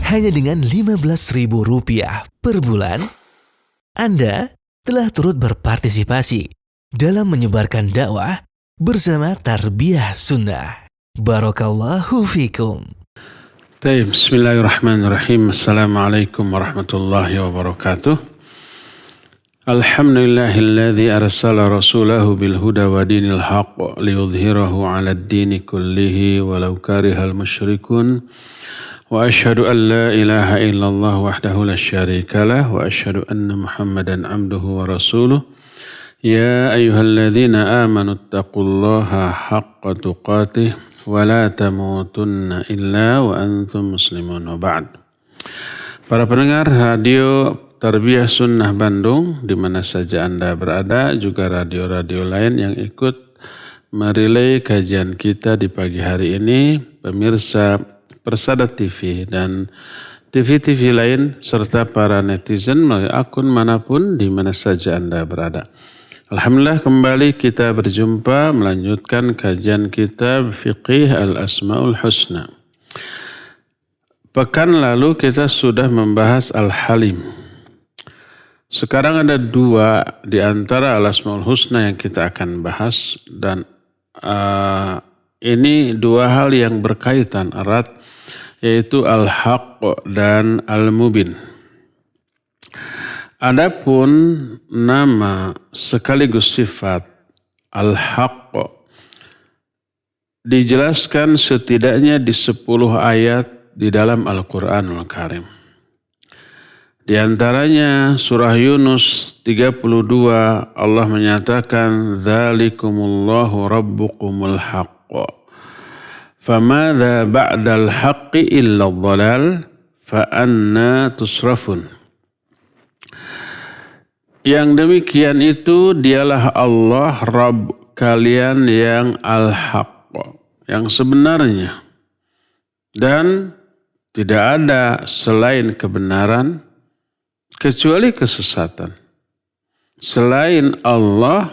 hanya dengan Rp15.000 per bulan, Anda telah turut berpartisipasi dalam menyebarkan dakwah bersama Tarbiyah Sunnah. Barakallahu fikum. Bismillahirrahmanirrahim. Assalamualaikum warahmatullahi wabarakatuh. Alhamdulillahilladzi arsala rasulahu bil huda wa dinil haqq liyudhhirahu 'alad dini kullihi walau karihal musyrikun. Wa asyhadu an la ilaha illallah wahdahu la syarikalah wa asyhadu anna Muhammadan 'abduhu wa rasuluh. Ya ayyuhalladzina amanu taqullaha haqqa tuqatih wa la tamutunna illa wa antum muslimun wa ba'd. Para pendengar radio Tarbiyah Sunnah Bandung di mana saja Anda berada, juga radio-radio lain yang ikut merelay kajian kita di pagi hari ini, pemirsa Persada TV dan TV-TV lain serta para netizen melalui akun manapun di mana saja Anda berada. Alhamdulillah kembali kita berjumpa melanjutkan kajian kitab Fiqih Al-Asma'ul Husna. Pekan lalu kita sudah membahas Al-Halim. Sekarang ada dua di antara Al-Asma'ul Husna yang kita akan bahas dan ini dua hal yang berkaitan erat, yaitu Al-Haqq dan Al-Mubin. Adapun nama sekaligus sifat Al-Haqq dijelaskan setidaknya di 10 ayat di dalam Al-Quranul Karim. Di antaranya surah Yunus 32 Allah menyatakan Dzalikumullahu rabbukumul haqq. Famadza ba'dal haqqi illa dhalal fa anna tusrafun. Yang demikian itu dialah Allah Rabb kalian yang al-haqq, yang sebenarnya. Dan tidak ada selain kebenaran kecuali kesesatan. Selain Allah,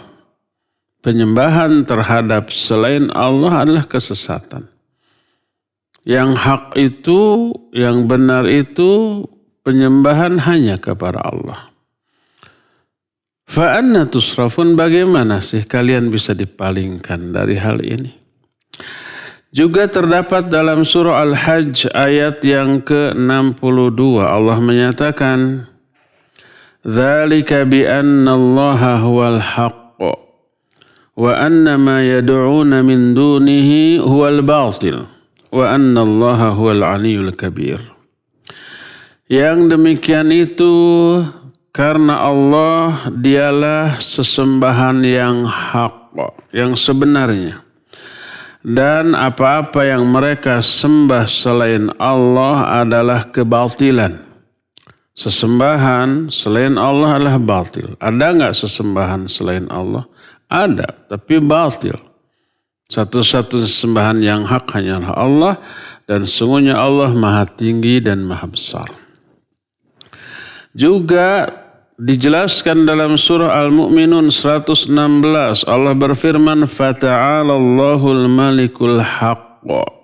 penyembahan terhadap selain Allah adalah kesesatan. Yang hak itu, yang benar itu, penyembahan hanya kepada Allah. Fa'anna tusrafun, bagaimana sih kalian bisa dipalingkan dari hal ini? Juga terdapat dalam surah Al-Hajj ayat yang ke-62 Allah menyatakan Dzalika bi anna Allaha huwal haqq wa anna ma yad'una min dunihi huwal batil wa anna Allaha huwal 'aliyyul kabir. Yang demikian itu karena Allah dialah sesembahan yang hak, yang sebenarnya. Dan apa-apa yang mereka sembah selain Allah adalah kebatilan. Sesembahan selain Allah adalah batil. Ada enggak sesembahan selain Allah? Ada, tapi batil. Satu-satu sesembahan yang hak hanyalah Allah. Dan sungguhnya Allah maha tinggi dan maha besar. Juga dijelaskan dalam surah Al-Mu'minun 116 Allah berfirman Fata'alallahul malikul haqq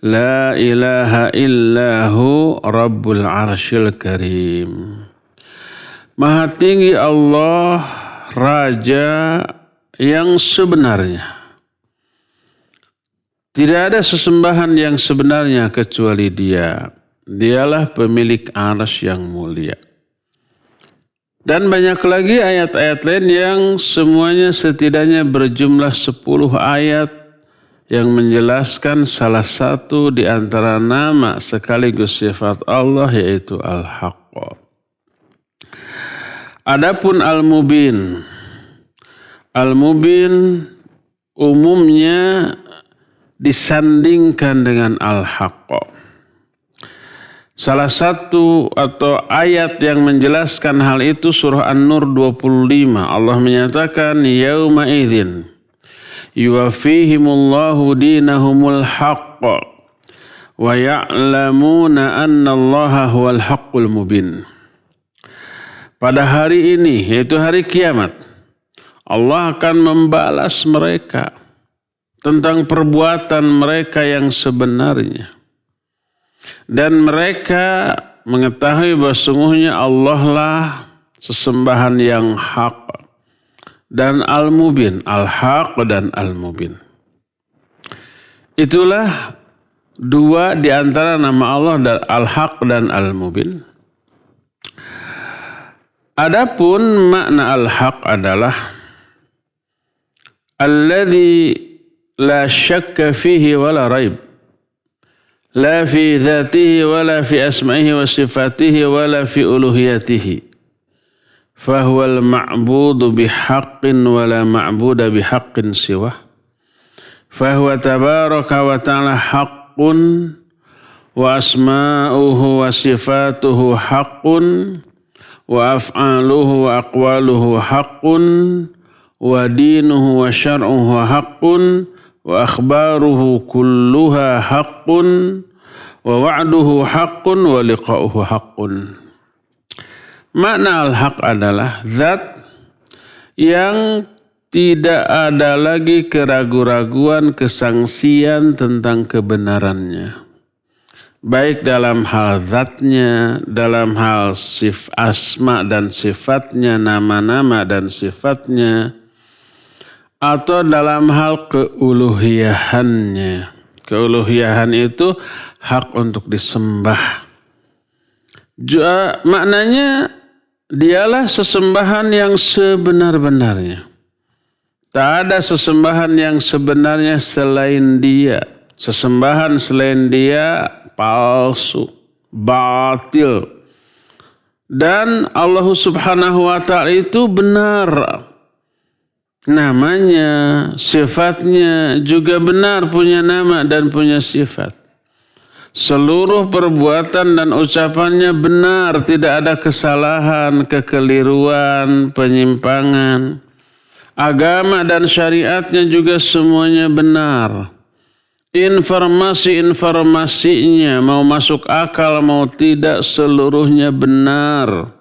la ilaha illahu rabbul arsyil karim. Maha tinggi Allah, Raja yang sebenarnya. Tidak ada sesembahan yang sebenarnya kecuali Dia. Dialah pemilik arsy yang mulia. Dan banyak lagi ayat-ayat lain yang semuanya setidaknya berjumlah 10 ayat yang menjelaskan salah satu di antara nama sekaligus sifat Allah, yaitu Al-Haqq. Adapun Al-Mubin. Al-Mubin umumnya disandingkan dengan Al-Haqq. Salah satu atau ayat yang menjelaskan hal itu surah An-Nur 25. Allah menyatakan yauma idzin yuwaffihimullahu dinahumul haqq wa ya'lamuna annallaha huwal haqqul mubin. Pada hari ini, yaitu hari kiamat, Allah akan membalas mereka tentang perbuatan mereka yang sebenarnya. Dan mereka mengetahui bahwa sungguhnya Allah lah sesembahan yang hak dan al-mubin, al-haq dan al-mubin. Itulah dua di antara nama Allah, dan al-haq dan al-mubin. Adapun makna al-haq adalah alladzi la syakka fihi wala raib, la fi dzatihi wala fi asma'ihi wa sifatihi wala fi uluhiyatihi, fahuwal ma'budu bihaqqin wala ma'buda bihaqqin siwah, fahuwa tabaraka wa ta'ala haqqun wa asma'uhu wa sifatuhu haqqun wa af'aluhu wa aqwaluhu haqqun wa dinuhu wa syar'uhu haqqun wa akhbaruhu kulluha haqqun wa wa'duhu haqqun wa liqa'uhu haqqun. Makna al-haq adalah zat yang tidak ada lagi keraguan-raguan, kesangsian tentang kebenarannya. Baik dalam hal zatnya, dalam hal asma dan sifatnya, nama-nama dan sifatnya, atau dalam hal keuluhiyahannya. Keuluhiyahan itu hak untuk disembah. Maknanya dialah sesembahan yang sebenar-benarnya. Tak ada sesembahan yang sebenarnya selain dia. Sesembahan selain dia palsu, batil. Dan Allah Subhanahu wa ta'ala itu benar. Namanya, sifatnya juga benar, punya nama dan punya sifat. Seluruh perbuatan dan ucapannya benar, tidak ada kesalahan, kekeliruan, penyimpangan. Agama dan syariatnya juga semuanya benar. Informasi-informasinya mau masuk akal mau tidak seluruhnya benar.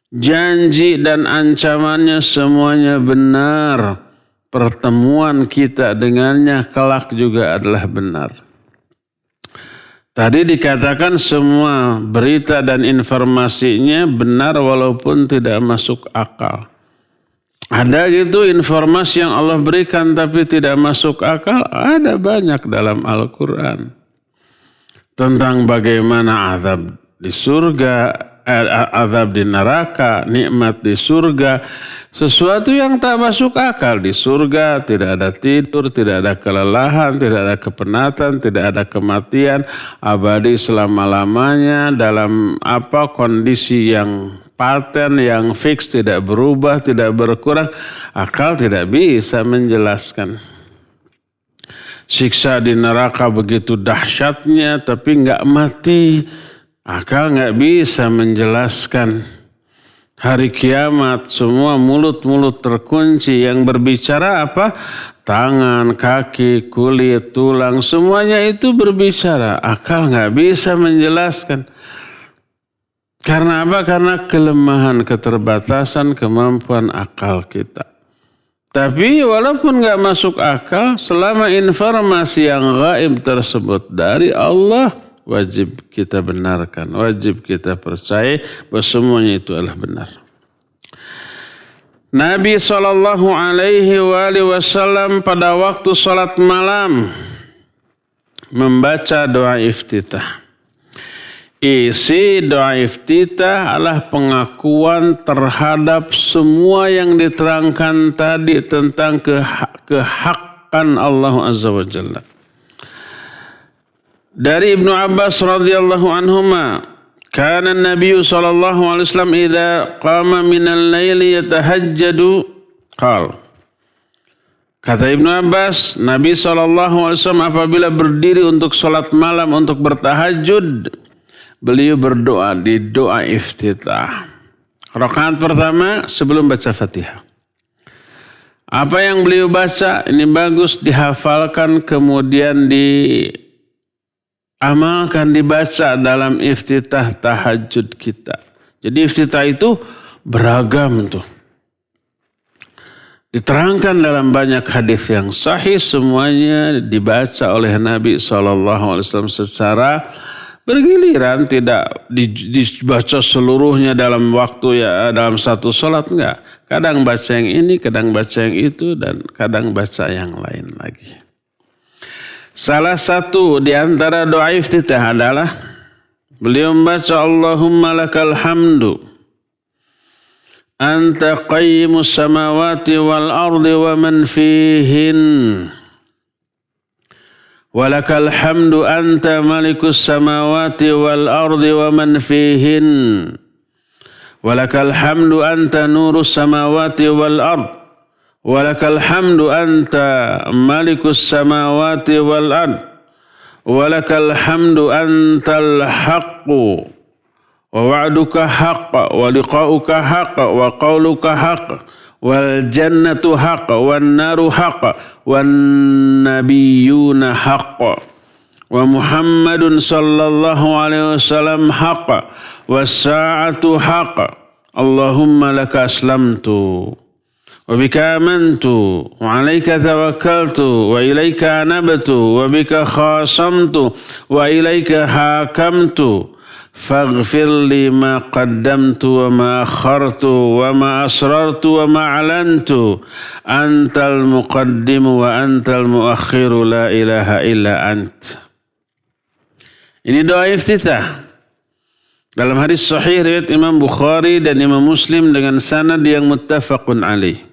Janji dan ancamannya semuanya benar. Pertemuan kita dengannya kelak juga adalah benar. Tadi dikatakan semua berita dan informasinya benar walaupun tidak masuk akal. Ada gitu informasi yang Allah berikan tapi tidak masuk akal. Ada banyak dalam Al-Quran. Tentang bagaimana azab di surga, azab di neraka, nikmat di surga. Sesuatu yang tak masuk akal. Di surga tidak ada tidur, tidak ada kelelahan, tidak ada kepenatan, tidak ada kematian. Abadi selama-lamanya dalam kondisi yang paten, yang fix, tidak berubah, tidak berkurang. Akal tidak bisa menjelaskan. Siksa di neraka begitu dahsyatnya tapi enggak mati. Akal enggak bisa menjelaskan. Hari kiamat semua mulut-mulut terkunci. Yang berbicara apa? Tangan, kaki, kulit, tulang. Semuanya itu berbicara. Akal enggak bisa menjelaskan. Karena apa? Karena kelemahan, keterbatasan, kemampuan akal kita. Tapi walaupun gak masuk akal, selama informasi yang gaib tersebut dari Allah, wajib kita benarkan, wajib kita percaya bahwa semuanya itu adalah benar. Nabi SAW pada waktu salat malam membaca doa iftitah. Isi doa iftitah adalah pengakuan terhadap semua yang diterangkan tadi tentang kehaqqan Allah Azza wa Jalla. Dari Ibnu Abbas radhiyallahu anhuma, kana Nabi sallallahu alaihi wasallam idza qama minal laili yatahajjadu qala. Kata Ibnu Abbas, Nabi sallallahu alaihi wasallam apabila berdiri untuk salat malam untuk bertahajud, beliau berdoa di doa iftitah. Rakaat pertama sebelum baca Fatihah. Apa yang beliau baca ini bagus dihafalkan kemudian diamalkan, dibaca dalam iftitah tahajud kita. Jadi iftitah itu beragam tuh. Diterangkan dalam banyak hadis yang sahih, semuanya dibaca oleh Nabi SAW secara bergiliran, tidak dibaca seluruhnya dalam waktu dalam satu sholat, enggak. Kadang baca yang ini, kadang baca yang itu, dan kadang baca yang lain lagi. Salah satu di antara doa iftitah adalah beliau membaca Allahumma lakal hamdu anta qayyimus samawati wal ardi wa man fihin walakal hamdu anta malikus samawati wal ardi wa man fihin walakal hamdu anta nurus samawati wal ardi walakal hamdu anta malikus samawati wal ardi walakal hamdu antal haqqu wa wa'duka haqq wa liqa'uka haqq wa qawluka haqq wal jannatu haqq wan naru haqq wan nabiyyuna haqq wa Muhammadun sallallahu alaihi wasallam haqq was sa'atu haqq Allahumma laka aslamtu wa bika amantu wa 'alaika tawakkaltu wa ilaika anabtu wa bika khasamtu wa ilaika hakamtu faghfir li ma qaddamtu wa ma akhartu wa ma asrartu wa ma a'lantu antal muqaddimu wa antal muakhiru la ilaha illa ant. Ini doa iftitah dalam hadis sahih riwayat Imam Bukhari dan Imam Muslim dengan sanad yang muttafaqun alaih.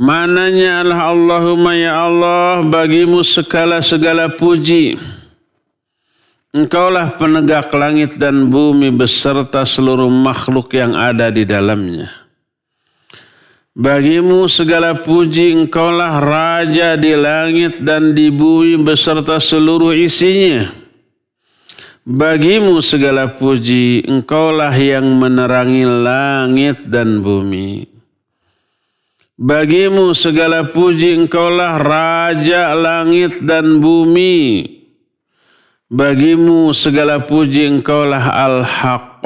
Mananya adalah Allahumma ya Allah, bagimu segala puji. Engkaulah penegak langit dan bumi beserta seluruh makhluk yang ada di dalamnya. Bagimu segala puji, engkaulah raja di langit dan di bumi beserta seluruh isinya. Bagimu segala puji, engkaulah yang menerangi langit dan bumi. Bagimu segala puji, engkaulah raja langit dan bumi. Bagimu segala puji, engkaulah al-haqq.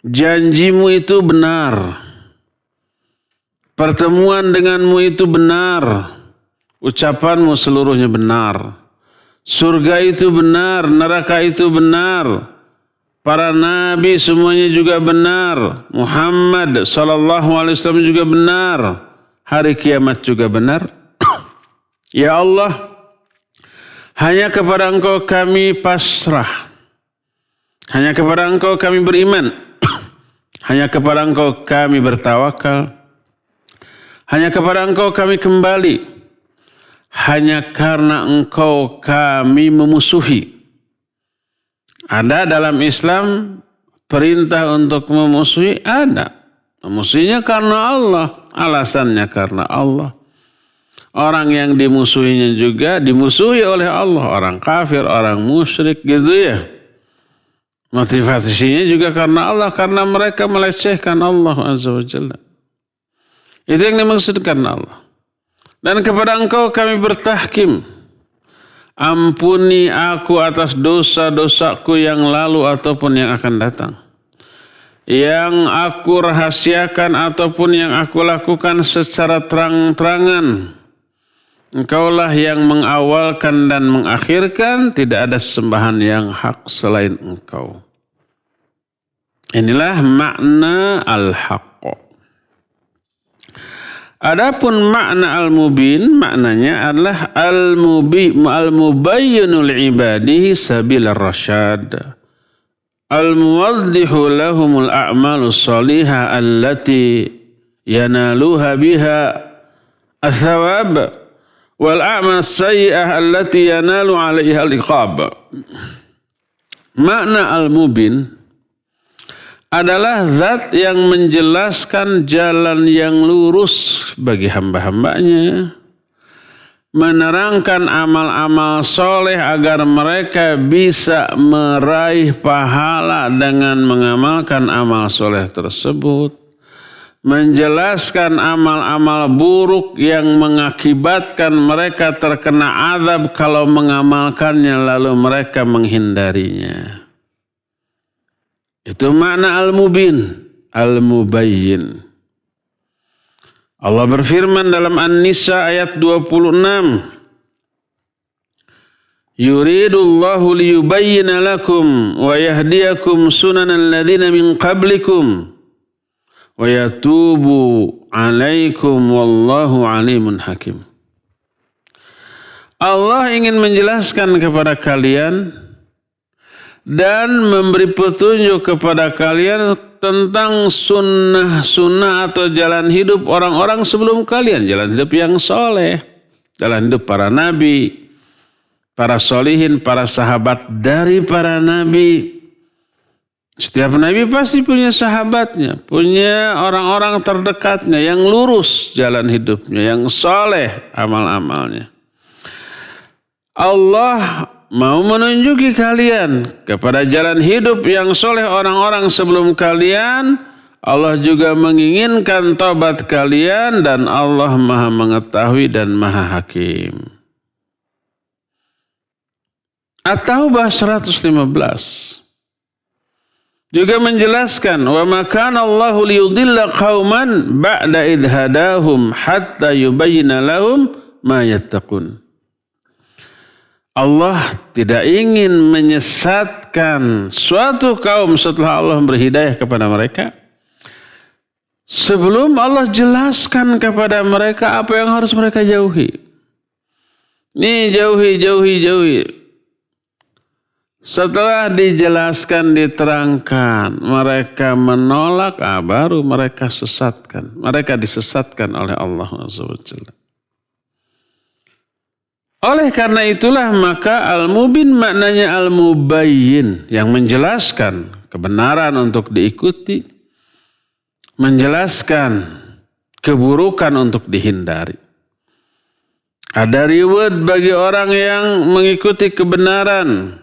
Janjimu itu benar. Pertemuan denganmu itu benar. Ucapanmu seluruhnya benar. Surga itu benar, neraka itu benar. Para nabi semuanya juga benar. Muhammad sallallahu alaihi wasallam juga benar. Hari kiamat juga benar. Ya Allah, hanya kepada Engkau kami pasrah. Hanya kepada Engkau kami beriman. Hanya kepada Engkau kami bertawakal. Hanya kepada Engkau kami kembali. Hanya karena Engkau kami memusuhi. Ada dalam Islam perintah untuk memusuhi, ada. Memusuhinya karena Allah. Alasannya karena Allah. Orang yang dimusuhinya juga dimusuhi oleh Allah. Orang kafir, orang musyrik gitu ya. Motivasinya juga karena Allah. Karena mereka melecehkan Allah Azza wa Jalla. Itu yang dimaksudkan Allah. Dan kepada Engkau kami bertahkim. Ampuni aku atas dosa-dosaku yang lalu ataupun yang akan datang. Yang aku rahasiakan ataupun yang aku lakukan secara terang-terangan. Engkaulah yang mengawalkan dan mengakhirkan, tidak ada sembahan yang hak selain Engkau. Inilah makna al-haqq. Adapun makna al-mubin, maknanya adalah al-mubayyinul ibadihi sabil ar-rasyad. Al-muwaddihu lahumul a'malu salihah allati yanaluha biha athawab. Wal a'mal sayyi'ah allati yanalu 'alaiha al-iqab. Makna al-mubin adalah zat yang menjelaskan jalan yang lurus bagi hamba-hambanya, menerangkan amal-amal soleh agar mereka bisa meraih pahala dengan mengamalkan amal soleh tersebut, menjelaskan amal-amal buruk yang mengakibatkan mereka terkena azab kalau mengamalkannya lalu mereka menghindarinya. Itu makna al-mubin, al-mubayyin. Allah berfirman dalam An-Nisa ayat 26. Yuridullahu liyubayyina lakum wa yahdiyakum sunanal ladzina min qablikum wa yatubu 'alaikum wallahu 'alimun hakim. Allah ingin menjelaskan kepada kalian dan memberi petunjuk kepada kalian tentang sunnah-sunnah atau jalan hidup orang-orang sebelum kalian. Jalan hidup yang soleh. Jalan hidup para nabi, para solihin, para sahabat dari para nabi. Setiap nabi pasti punya sahabatnya, punya orang-orang terdekatnya yang lurus jalan hidupnya, yang soleh amal-amalnya. Allah mau menunjuki kalian kepada jalan hidup yang soleh orang-orang sebelum kalian. Allah juga menginginkan taubat kalian dan Allah Maha mengetahui dan Maha hakim. At-Taubah 115 juga menjelaskan wa ma kana Allahu liyudilla qauman ba'da idh hadahum hatta yubayyina lahum ma yattaqun. Allah tidak ingin menyesatkan suatu kaum setelah Allah berhidayah kepada mereka sebelum Allah jelaskan kepada mereka apa yang harus mereka jauhi. Nih jauhi. Setelah dijelaskan, diterangkan, mereka menolak, baru mereka sesatkan. Mereka disesatkan oleh Allah SWT. Oleh karena itulah maka al-mubin maknanya al-mubayyin, yang menjelaskan kebenaran untuk diikuti, menjelaskan keburukan untuk dihindari. Ada reward bagi orang yang mengikuti kebenaran,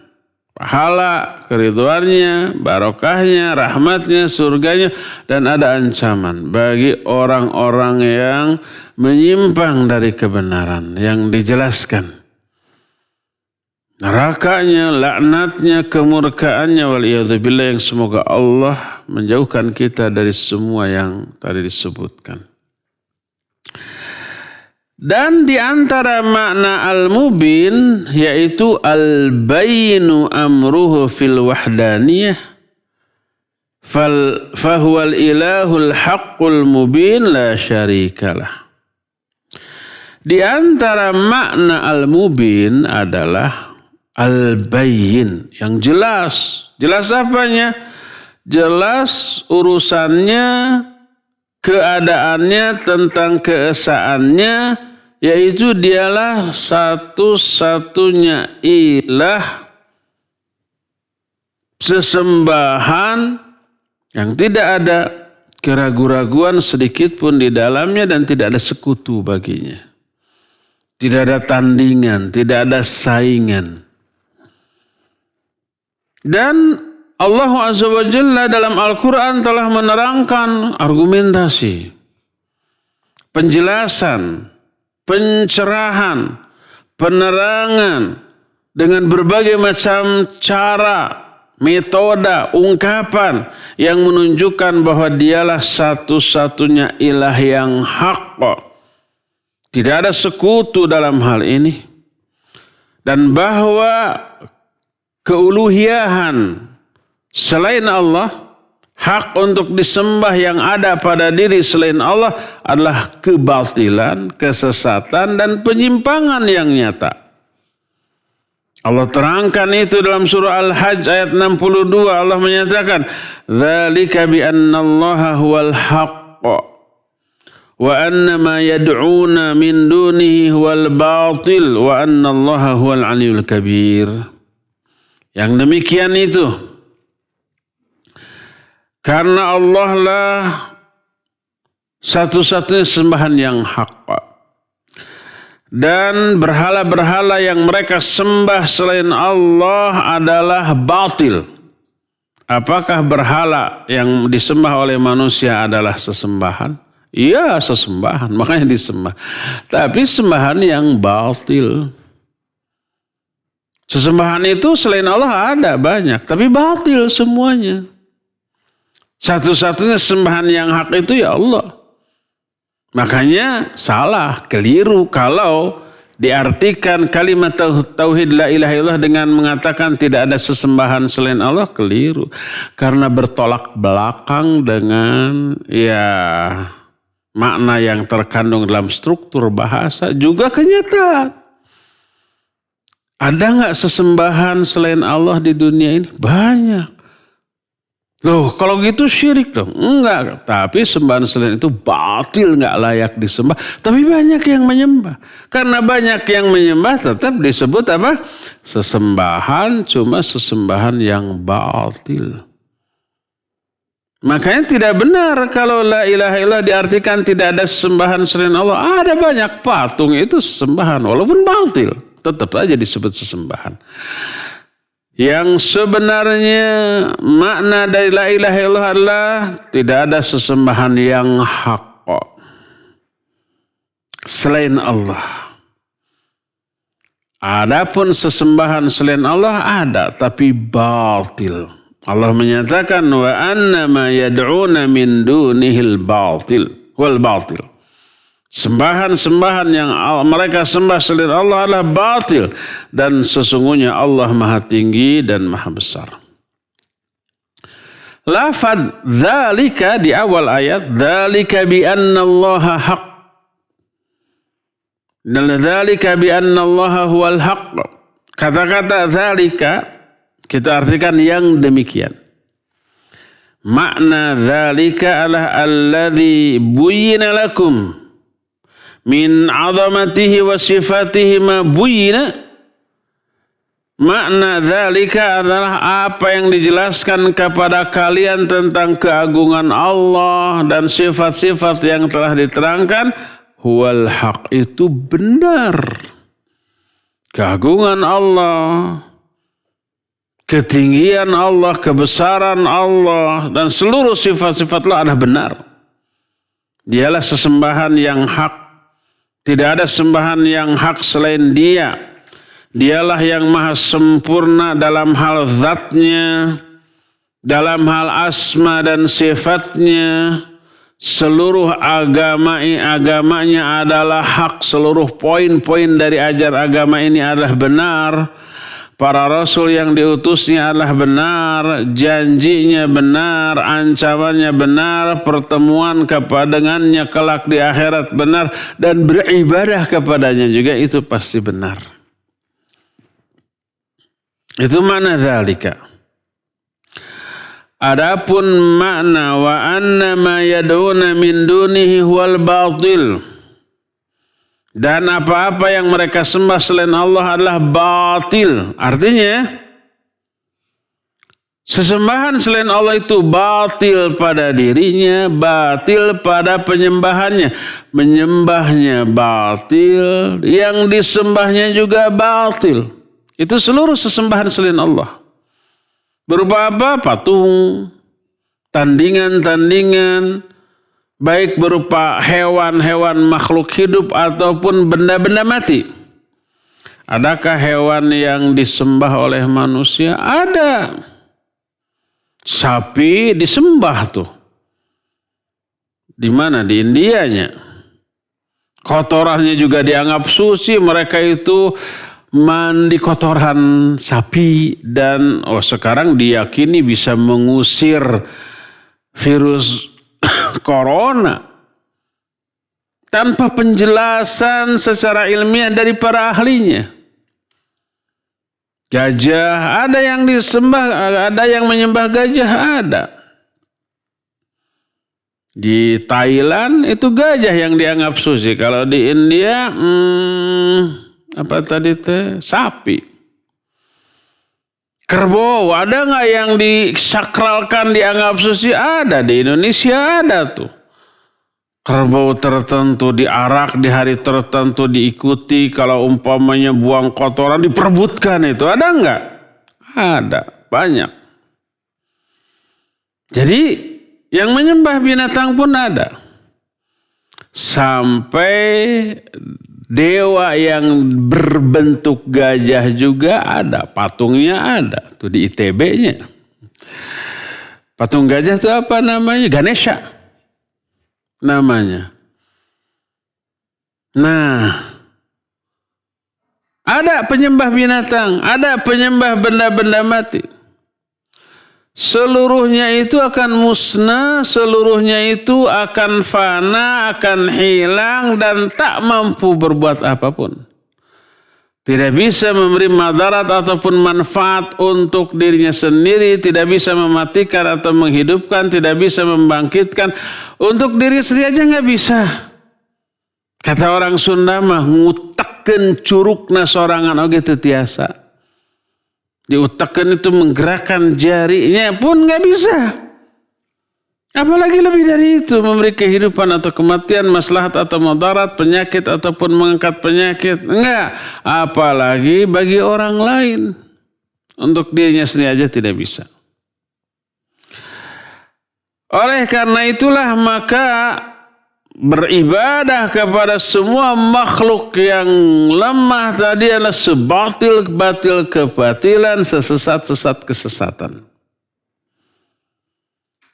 pahala, keridhoannya, barokahnya, rahmatnya, surganya, dan ada ancaman bagi orang-orang yang menyimpang dari kebenaran yang dijelaskan. Nerakanya, laknatnya, kemurkaannya, waliyadzubillah, yang semoga Allah menjauhkan kita dari semua yang tadi disebutkan. Dan di antara makna al-mubin yaitu al-bayinu amruhu fil wahdaniyah fahuwal ilahul haqqul mubin la syarikalah. Di antara makna al-mubin adalah al-bayin, yang jelas. Jelas apanya? Jelas urusannya, keadaannya, tentang keesaannya, yaitu dialah satu-satunya ilah, sesembahan yang tidak ada keraguan-raguan sedikit pun di dalamnya dan tidak ada sekutu baginya. Tidak ada tandingan, tidak ada saingan. Dan Allah Azza wa Jalla dalam Al-Quran telah menerangkan argumentasi, penjelasan, pencerahan, penerangan dengan berbagai macam cara, metode, ungkapan yang menunjukkan bahwa dialah satu-satunya ilah yang hak. Tidak ada sekutu dalam hal ini. Dan bahwa keuluhiyahan selain Allah, hak untuk disembah yang ada pada diri selain Allah adalah kebatilan, kesesatan, dan penyimpangan yang nyata. Allah terangkan itu dalam surah Al-Hajj ayat 62. Allah menyatakan, "Dzalika bi anna Allaha huwal haqq wa anna ma yad'una min dunihi huwal batil wa anna Allaha huwal 'aliyyul kabir." Yang demikian itu karena Allah lah satu-satunya sembahan yang hak. Dan berhala-berhala yang mereka sembah selain Allah adalah batil. Apakah berhala yang disembah oleh manusia adalah sesembahan? Iya, sesembahan, makanya disembah. Tapi sembahan yang batil. Sesembahan itu selain Allah ada banyak, tapi batil semuanya. Satu-satunya sembahan yang hak itu ya Allah. Makanya salah, keliru kalau diartikan kalimat tauhid la ilaha illallah dengan mengatakan tidak ada sesembahan selain Allah, keliru. Karena bertolak belakang dengan makna yang terkandung dalam struktur bahasa juga kenyataan. Ada nggak sesembahan selain Allah di dunia ini? Banyak. Loh, kalau gitu syirik dong. Enggak, tapi sembahan selain itu batil, nggak layak disembah. Tapi banyak yang menyembah. Karena banyak yang menyembah tetap disebut apa? Sesembahan, cuma sesembahan yang batil. Makanya tidak benar kalau la ilaha illallah diartikan tidak ada sesembahan selain Allah. Ada banyak patung itu sesembahan walaupun batil. Tetap aja disebut sesembahan. Yang sebenarnya makna dari la ilaha illallah adalah tidak ada sesembahan yang hak selain Allah. Adapun sesembahan selain Allah ada tapi batil. Allah menyatakan wa annama yad'una min dunihil batil wal batil. Sembahan-sembahan yang mereka sembah selain Allah adalah batil. Dan sesungguhnya Allah maha tinggi dan maha besar. Lafad dzalika di awal ayat. Dzalika bi anna allaha haq. Dan dzalika bi anna allaha huwal haq. Kata-kata dzalika kita artikan yang demikian. Makna dzalika adalah alladzi buyyina lakum min azamatihi wa sifatihi ma buyina. Makna dzalika adalah apa yang dijelaskan kepada kalian tentang keagungan Allah dan sifat-sifat yang telah diterangkan. Huwal haq, itu benar. Keagungan Allah, ketinggian Allah, kebesaran Allah dan seluruh sifat-sifat Allah adalah benar. Dialah sesembahan yang hak. Tidak ada sembahan yang hak selain Dia. Dialah yang maha sempurna dalam hal zatnya, dalam hal asma dan sifatnya. Seluruh agamanya adalah hak. Seluruh poin-poin dari ajar agama ini adalah benar. Para rasul yang diutusnya adalah benar, janjinya benar, ancamannya benar, pertemuan kepadangannya kelak di akhirat benar, dan beribadah kepadanya juga itu pasti benar. Itu makna dzalika. Adapun makna wa anna ma yad'una min dunihi huwal batil. Dan apa-apa yang mereka sembah selain Allah adalah batil. Artinya, sesembahan selain Allah itu batil pada dirinya, batil pada penyembahannya. Menyembahnya batil, yang disembahnya juga batil. Itu seluruh sesembahan selain Allah. Berupa apa? Patung, tandingan-tandingan, baik berupa hewan-hewan makhluk hidup ataupun benda-benda mati. Adakah hewan yang disembah oleh manusia? Ada. Sapi disembah tuh. Di mana? Di Indianya. Kotorannya juga dianggap suci. Mereka itu mandi kotoran sapi. Dan sekarang diyakini bisa mengusir virus corona tanpa penjelasan secara ilmiah dari para ahlinya. Gajah ada yang disembah, ada yang menyembah gajah, ada. Di Thailand itu gajah yang dianggap suci. Kalau di India sapi. Kerbau, ada nggak yang disakralkan dianggap suci? Ada, di Indonesia ada tuh. Kerbau tertentu diarak di hari tertentu diikuti. Kalau umpamanya buang kotoran diperebutkan itu. Ada nggak? Ada, banyak. Jadi yang menyembah binatang pun ada. Sampai dewa yang berbentuk gajah juga ada. Patungnya ada. Tuh di ITB-nya. Patung gajah itu apa namanya? Ganesha. Namanya. Nah. Ada penyembah binatang, ada penyembah benda-benda mati. Seluruhnya itu akan musnah, seluruhnya itu akan fana, akan hilang dan tak mampu berbuat apapun. Tidak bisa memberi madarat ataupun manfaat untuk dirinya sendiri, tidak bisa mematikan atau menghidupkan, tidak bisa membangkitkan. Untuk diri sendiri aja nggak bisa. Kata orang Sunda mah ngutekeun curugna sorangan oge teu tiasa. Diutakkan itu menggerakkan jarinya pun nggak bisa. Apalagi lebih dari itu memberi kehidupan atau kematian, maslahat atau mudarat, penyakit ataupun mengangkat penyakit. Enggak. Apalagi bagi orang lain. Untuk dirinya sendiri aja tidak bisa. Oleh karena itulah maka beribadah kepada semua makhluk yang lemah tadi adalah sebatil-batil kebatilan, sesesat-sesat kesesatan.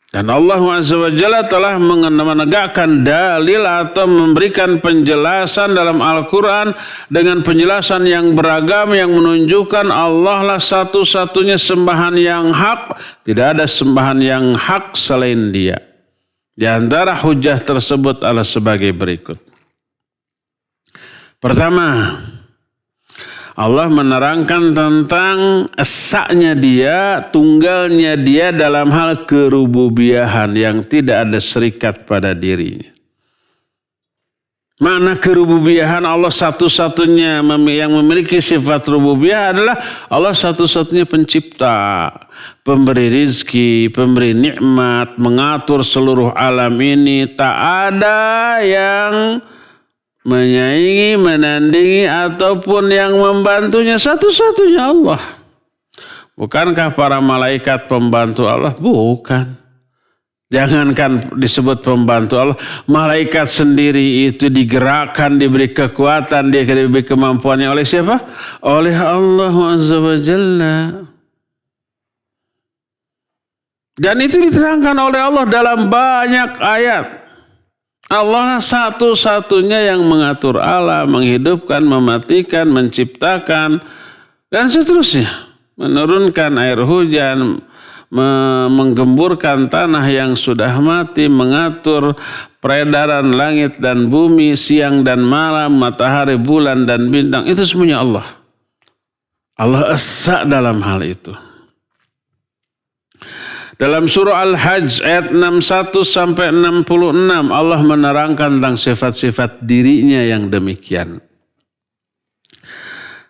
Dan Allah Azza wa Jalla telah menegakkan dalil atau memberikan penjelasan dalam Al-Quran dengan penjelasan yang beragam yang menunjukkan Allah lah satu-satunya sembahan yang hak. Tidak ada sembahan yang hak selain Dia. Di antara hujah tersebut adalah sebagai berikut. Pertama, Allah menerangkan tentang esaknya Dia, tunggalnya Dia dalam hal kerububiahan yang tidak ada serikat pada dirinya. Mana kerububiahan Allah satu-satunya yang memiliki sifat rububiyah adalah Allah satu-satunya pencipta, pemberi rizki, pemberi nikmat, mengatur seluruh alam ini. Tak ada yang menyaingi, menandingi ataupun yang membantunya, satu-satunya Allah. Bukankah para malaikat pembantu Allah? Bukan. Jangankan disebut pembantu Allah, malaikat sendiri itu digerakkan, diberi kekuatan, dia diberi kemampuannya oleh siapa? Oleh Allah Azza wa Jalla. Dan itu diterangkan oleh Allah dalam banyak ayat. Allah satu-satunya yang mengatur alam, menghidupkan, mematikan, menciptakan, dan seterusnya. Menurunkan air hujan, menggemburkan tanah yang sudah mati, mengatur peredaran langit dan bumi, siang dan malam, matahari, bulan dan bintang. Itu semuanya Allah. Allah esa dalam hal itu. Dalam surah Al-Hajj ayat 61 sampai 66 Allah menerangkan tentang sifat-sifat dirinya yang demikian.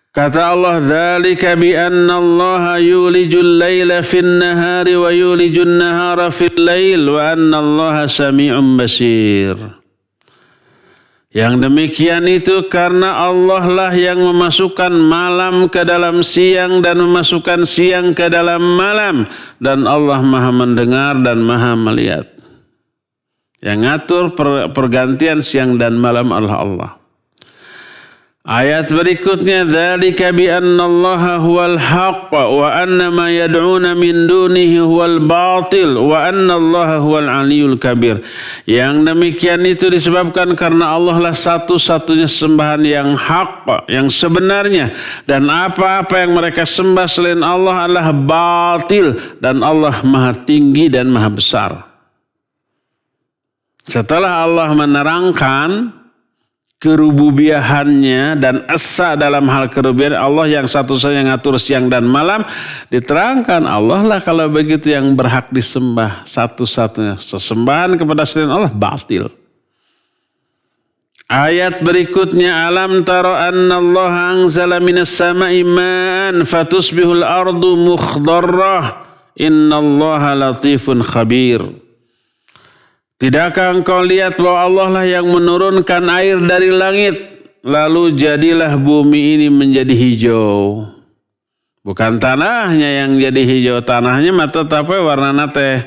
Kata Allah, "Dzalika bi anna Allah yulijul laila fin nahari wa yulijun nahara fil lail wa anna Allah sami'un basir." Yang demikian itu karena Allah lah yang memasukkan malam ke dalam siang dan memasukkan siang ke dalam malam, dan Allah Maha mendengar dan Maha melihat. Yang ngatur pergantian siang dan malam adalah Allah. Ayat berikutnya, dzalika bi anna Allah huwal haqq wa anna ma yad'una min dunihi huwal batil wa anna Allah huwal aliyul kabir. Yang demikian itu disebabkan karena Allah lah satu-satunya sembahan yang hak, yang sebenarnya, dan apa-apa yang mereka sembah selain Allah adalah batil, dan Allah Maha tinggi dan Maha besar. Setelah Allah menerangkan kerububiahannya dan esa dalam hal kerububiahan Allah yang satu-satunya ngatur siang dan malam, diterangkan Allah lah kalau begitu yang berhak disembah, satu-satunya. Sesembahan kepada selain Allah batil. Ayat berikutnya, alam tara anna Allah anzala minas sama'i ma'an fatusbihul ardu mukhdarrah innallaha latifun khabir. Tidakkah engkau lihat bahwa Allah lah yang menurunkan air dari langit, lalu jadilah bumi ini menjadi hijau. Bukan tanahnya yang jadi hijau, tanahnya mata tapi warnanya teh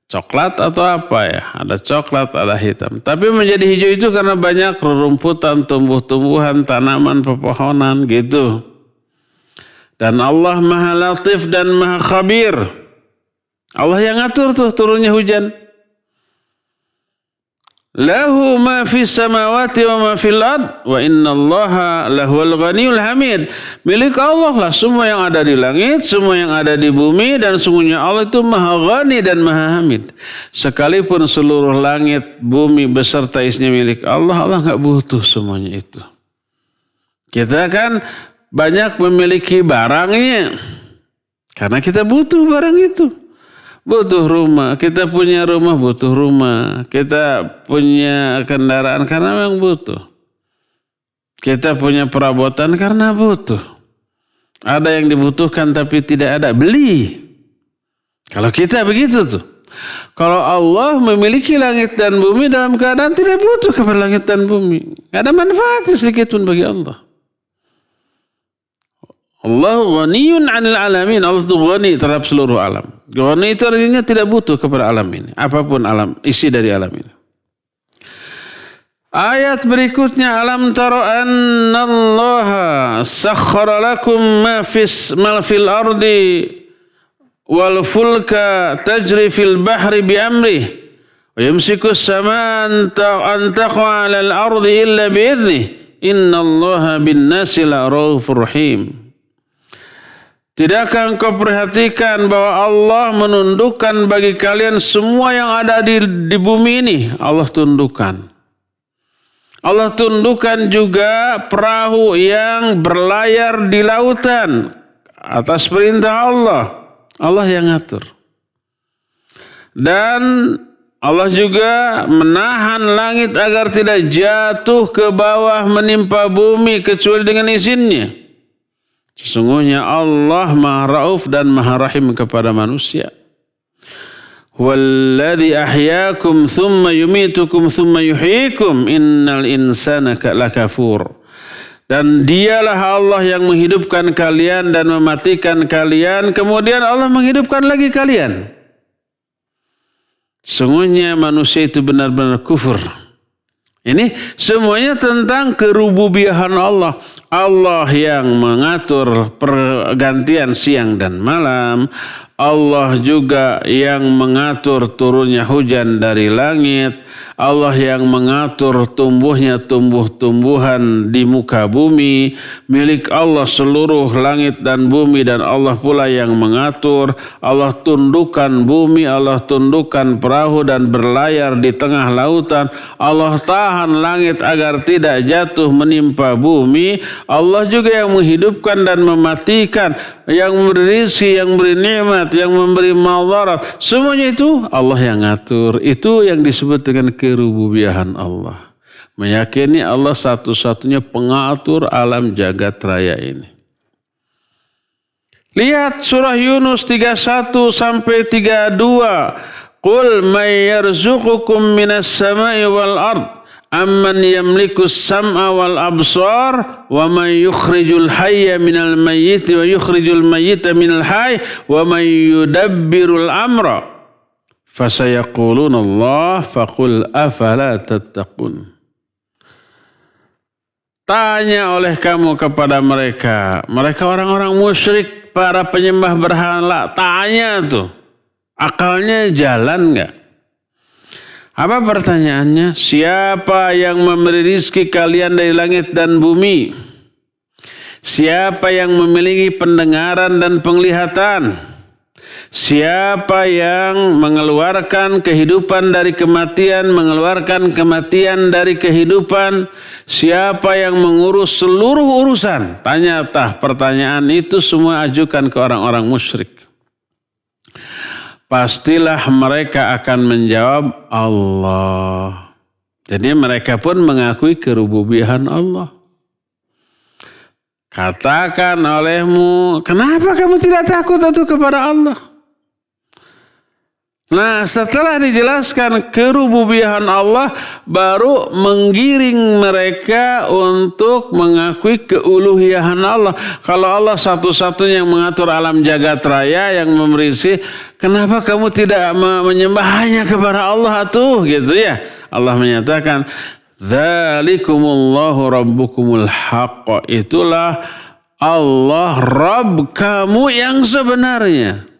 coklat atau apa ya, ada coklat, ada hitam. Tapi menjadi hijau itu karena banyak rerumputan, tumbuh-tumbuhan, tanaman, pepohonan gitu. Dan Allah Maha Latif dan Maha Khabir. Allah yang ngatur tuh turunnya hujan. Lahu ma fis samawati wa ma fil ard wa innallaha lahuwal ghaniyul hamid. Milik Allah lah semua yang ada di langit, semua yang ada di bumi, dan sungguhnya Allah itu maha ghani dan maha hamid. Sekalipun seluruh langit, bumi beserta isinya milik Allah, Allah enggak butuh semuanya itu. Kita kan banyak memiliki barangnya karena kita butuh barang itu. Butuh rumah, kita punya rumah butuh rumah. Kita punya kendaraan karena memang butuh. Kita punya perabotan karena butuh. Ada yang dibutuhkan tapi tidak ada, beli. Kalau kita begitu tuh. Kalau Allah memiliki langit dan bumi dalam keadaan tidak butuh kepada langit dan bumi. Tidak ada manfaat sedikit pun bagi Allah. Allah ghaniyun 'anil alamin. Allah itu ghani terhadap seluruh alam. Ghani itu artinya tidak butuh kepada alam ini. Apapun alam, isi dari alam ini. Ayat berikutnya, alam tara annallaha sakhkhara lakum ma fil ardi wal fulka tajri fil bahri bi amrihi wa yumsiku as-samaa an taqa 'alal ardi illa bi idhnihi innallaha bin nasi la'raufur rahim. Tidakkah engkau perhatikan bahwa Allah menundukkan bagi kalian semua yang ada di bumi ini? Allah tundukkan. Allah tundukkan juga perahu yang berlayar di lautan atas perintah Allah. Allah yang ngatur. Dan Allah juga menahan langit agar tidak jatuh ke bawah menimpa bumi kecuali dengan izinnya. Sesungguhnya Allah Maha Rauf dan Maha Rahim kepada manusia. Walladzi ahyaakum thumma yumitukum thumma yuhyikum innal insana lakafur. Dan dialah Allah yang menghidupkan kalian dan mematikan kalian, kemudian Allah menghidupkan lagi kalian. Sesungguhnya manusia itu benar-benar kufur. Ini semuanya tentang kerububiahan Allah. Allah yang mengatur pergantian siang dan malam. Allah juga yang mengatur turunnya hujan dari langit. Allah yang mengatur tumbuhnya tumbuh-tumbuhan di muka bumi. Milik Allah seluruh langit dan bumi, dan Allah pula yang mengatur. Allah tundukkan bumi, Allah tundukkan perahu dan berlayar di tengah lautan. Allah tahan langit agar tidak jatuh menimpa bumi. Allah juga yang menghidupkan dan mematikan, yang memberi rizki, yang memberi nikmat, yang memberi madarat. Semuanya itu Allah yang ngatur. Itu yang disebut dengan kerububiahan Allah. Meyakini Allah satu-satunya pengatur alam jagat raya ini. Lihat surah Yunus 31 sampai 32. Qul may yarzuqukum minas samai wal ard amman yamliku as-sam'a wal absar wa man yukhrijul hayya minal mayyiti wa yukhrijul mayyita minal hayy wa man yudabbirul amra fasayaquluna Allah faqul afala tattaqun. Tanya oleh kamu kepada mereka orang-orang musyrik, para penyembah berhala, tanya tuh, akalnya jalan enggak? Apa pertanyaannya? Siapa yang memberi rizki kalian dari langit dan bumi? Siapa yang memiliki pendengaran dan penglihatan? Siapa yang mengeluarkan kehidupan dari kematian, mengeluarkan kematian dari kehidupan? Siapa yang mengurus seluruh urusan? Tanya pertanyaan itu semua ajukan ke orang-orang musyrik. Pastilah mereka akan menjawab Allah. Jadi mereka pun mengakui kerububiahan Allah. Katakan olehmu, kenapa kamu tidak takut kepada Allah? Nah, setelah dijelaskan kerububiahan Allah, baru menggiring mereka untuk mengakui keuluhiyahan Allah. Kalau Allah satu-satunya yang mengatur alam jagat raya, yang memberi rizki, kenapa kamu tidak menyembah hanya kepada Allah tuh, gitu ya? Allah menyatakan, dzalikumullahu rabbukumul haqq. Itulah Allah Rabb kamu yang sebenarnya.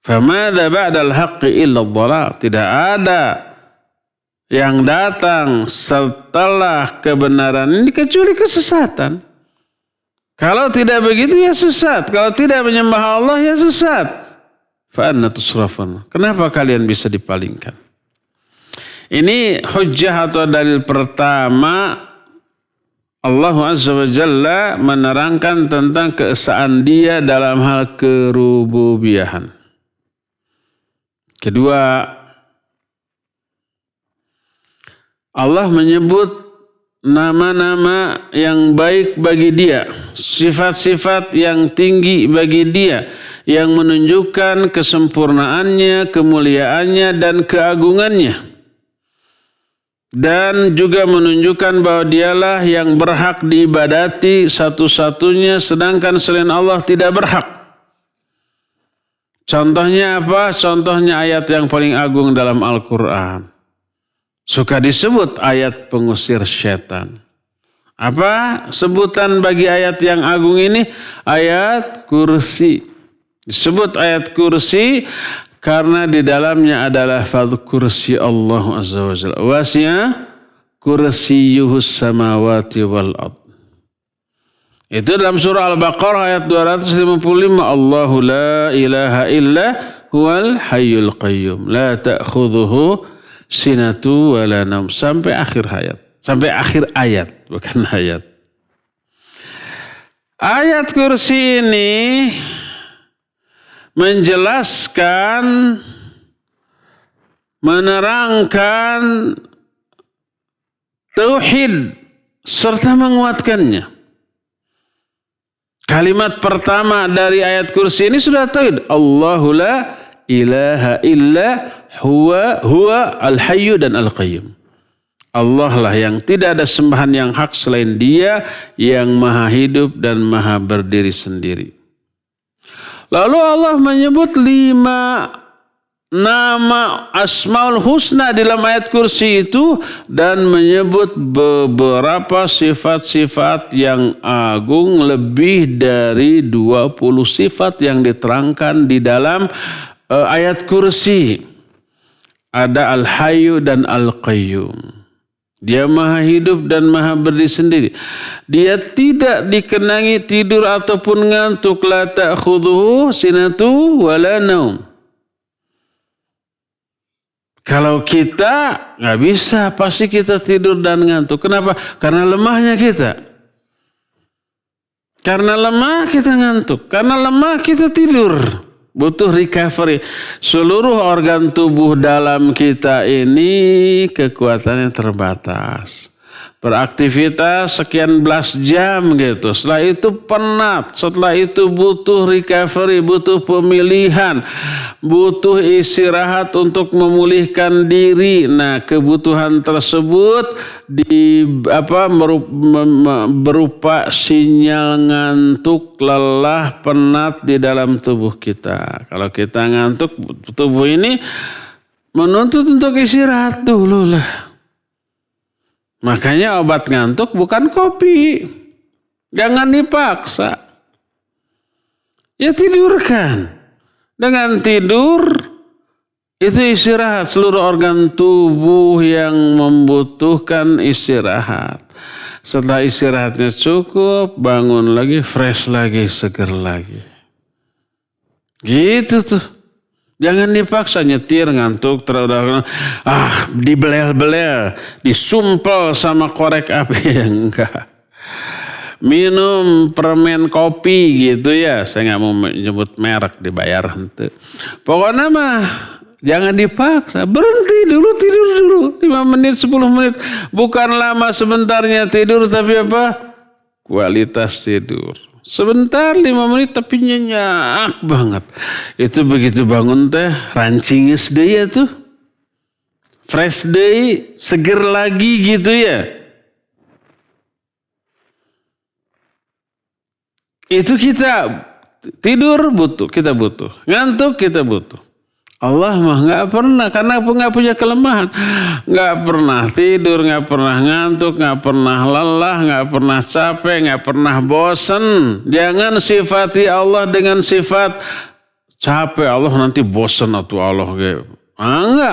Famadza ba'dal haqqi illa dhalal. Tidak ada yang datang setelah kebenaran ini kecuali kesesatan. Kalau tidak begitu ya sesat. Kalau tidak menyembah Allah ya sesat. Fa anna tusrafun. Kenapa kalian bisa dipalingkan? Ini hujjah atau dalil pertama. Allah Azza wa Jalla menerangkan tentang keesaan Dia dalam hal kerububiyahan. Kedua, Allah menyebut nama-nama yang baik bagi Dia, sifat-sifat yang tinggi bagi Dia, yang menunjukkan kesempurnaannya, kemuliaannya, dan keagungannya. Dan juga menunjukkan bahwa Dialah yang berhak diibadati satu-satunya, sedangkan selain Allah tidak berhak. Contohnya apa? Contohnya ayat yang paling agung dalam Al-Quran. Suka disebut ayat pengusir setan. Apa sebutan bagi ayat yang agung ini? Ayat kursi. Disebut ayat kursi karena di dalamnya adalah lafaz kursi Allah Azza wa Jalla. Wasi'a kursiyuhus samawati wal ard. Itu dalam surah Al-Baqarah ayat 255. Allahu la ilaha illa huwal hayyul qayyum. La ta'khudhuhu sinatu wa la naum. Sampai akhir ayat. Sampai akhir ayat. Bukan ayat. Ayat kursi ini menjelaskan, menerangkan tauhid serta menguatkannya. Kalimat pertama dari ayat kursi ini sudah tauhid. Allahu la ilaha illa huwa al-hayyu dan al-qayyum. Allah lah yang tidak ada sembahan yang hak selain Dia, yang maha hidup dan maha berdiri sendiri. Lalu Allah menyebut 5 nama Asmaul Husna dalam ayat kursi itu dan menyebut beberapa sifat-sifat yang agung, lebih dari 20 sifat yang diterangkan di dalam ayat kursi. Ada Al-Hayyu dan Al-Qayyum. Dia maha hidup dan maha berdiri sendiri. Dia tidak dikenangi tidur ataupun ngantuk. La ta'khudhuhu sinatu wa la naum. Kalau kita nggak bisa, pasti kita tidur dan ngantuk. Kenapa? Karena lemahnya kita. Karena lemah kita ngantuk. Karena lemah kita tidur. Butuh recovery. Seluruh organ tubuh dalam kita ini kekuatannya terbatas. Beraktivitas sekian belas jam gitu. Setelah itu penat. Setelah itu butuh recovery, butuh pemilihan, butuh istirahat untuk memulihkan diri. Nah, kebutuhan tersebut berupa sinyal ngantuk, lelah, penat di dalam tubuh kita. Kalau kita ngantuk, tubuh ini menuntut untuk istirahat dulu lah. Makanya obat ngantuk bukan kopi. Jangan dipaksa. Ya tidurkan. Dengan tidur itu istirahat. Seluruh organ tubuh yang membutuhkan istirahat. Setelah istirahatnya cukup, bangun lagi, fresh lagi, seger lagi. Gitu tuh. Jangan dipaksa nyetir, ngantuk, dibelel-belel, disumpel sama korek api. Enggak. Minum permen kopi gitu ya. Saya nggak mau menyebut merek, dibayar hente. Pokoknya mah jangan dipaksa. Berhenti dulu, tidur dulu. 5 menit, 10 menit. Bukan lama sebentarnya tidur, tapi apa? Kualitas tidur. Sebentar 5 menit tapi nyenyak banget. Itu begitu bangun teh rancinges deui tuh. Fresh day, seger lagi gitu ya. Itu kita tidur butuh, kita butuh. Ngantuk kita butuh. Allah mah nggak pernah, karena nggak punya kelemahan, nggak pernah tidur, nggak pernah ngantuk, nggak pernah lelah, nggak pernah capek, nggak pernah bosan. Jangan sifati Allah dengan sifat capek. Allah nanti bosan atau Allah Enggak,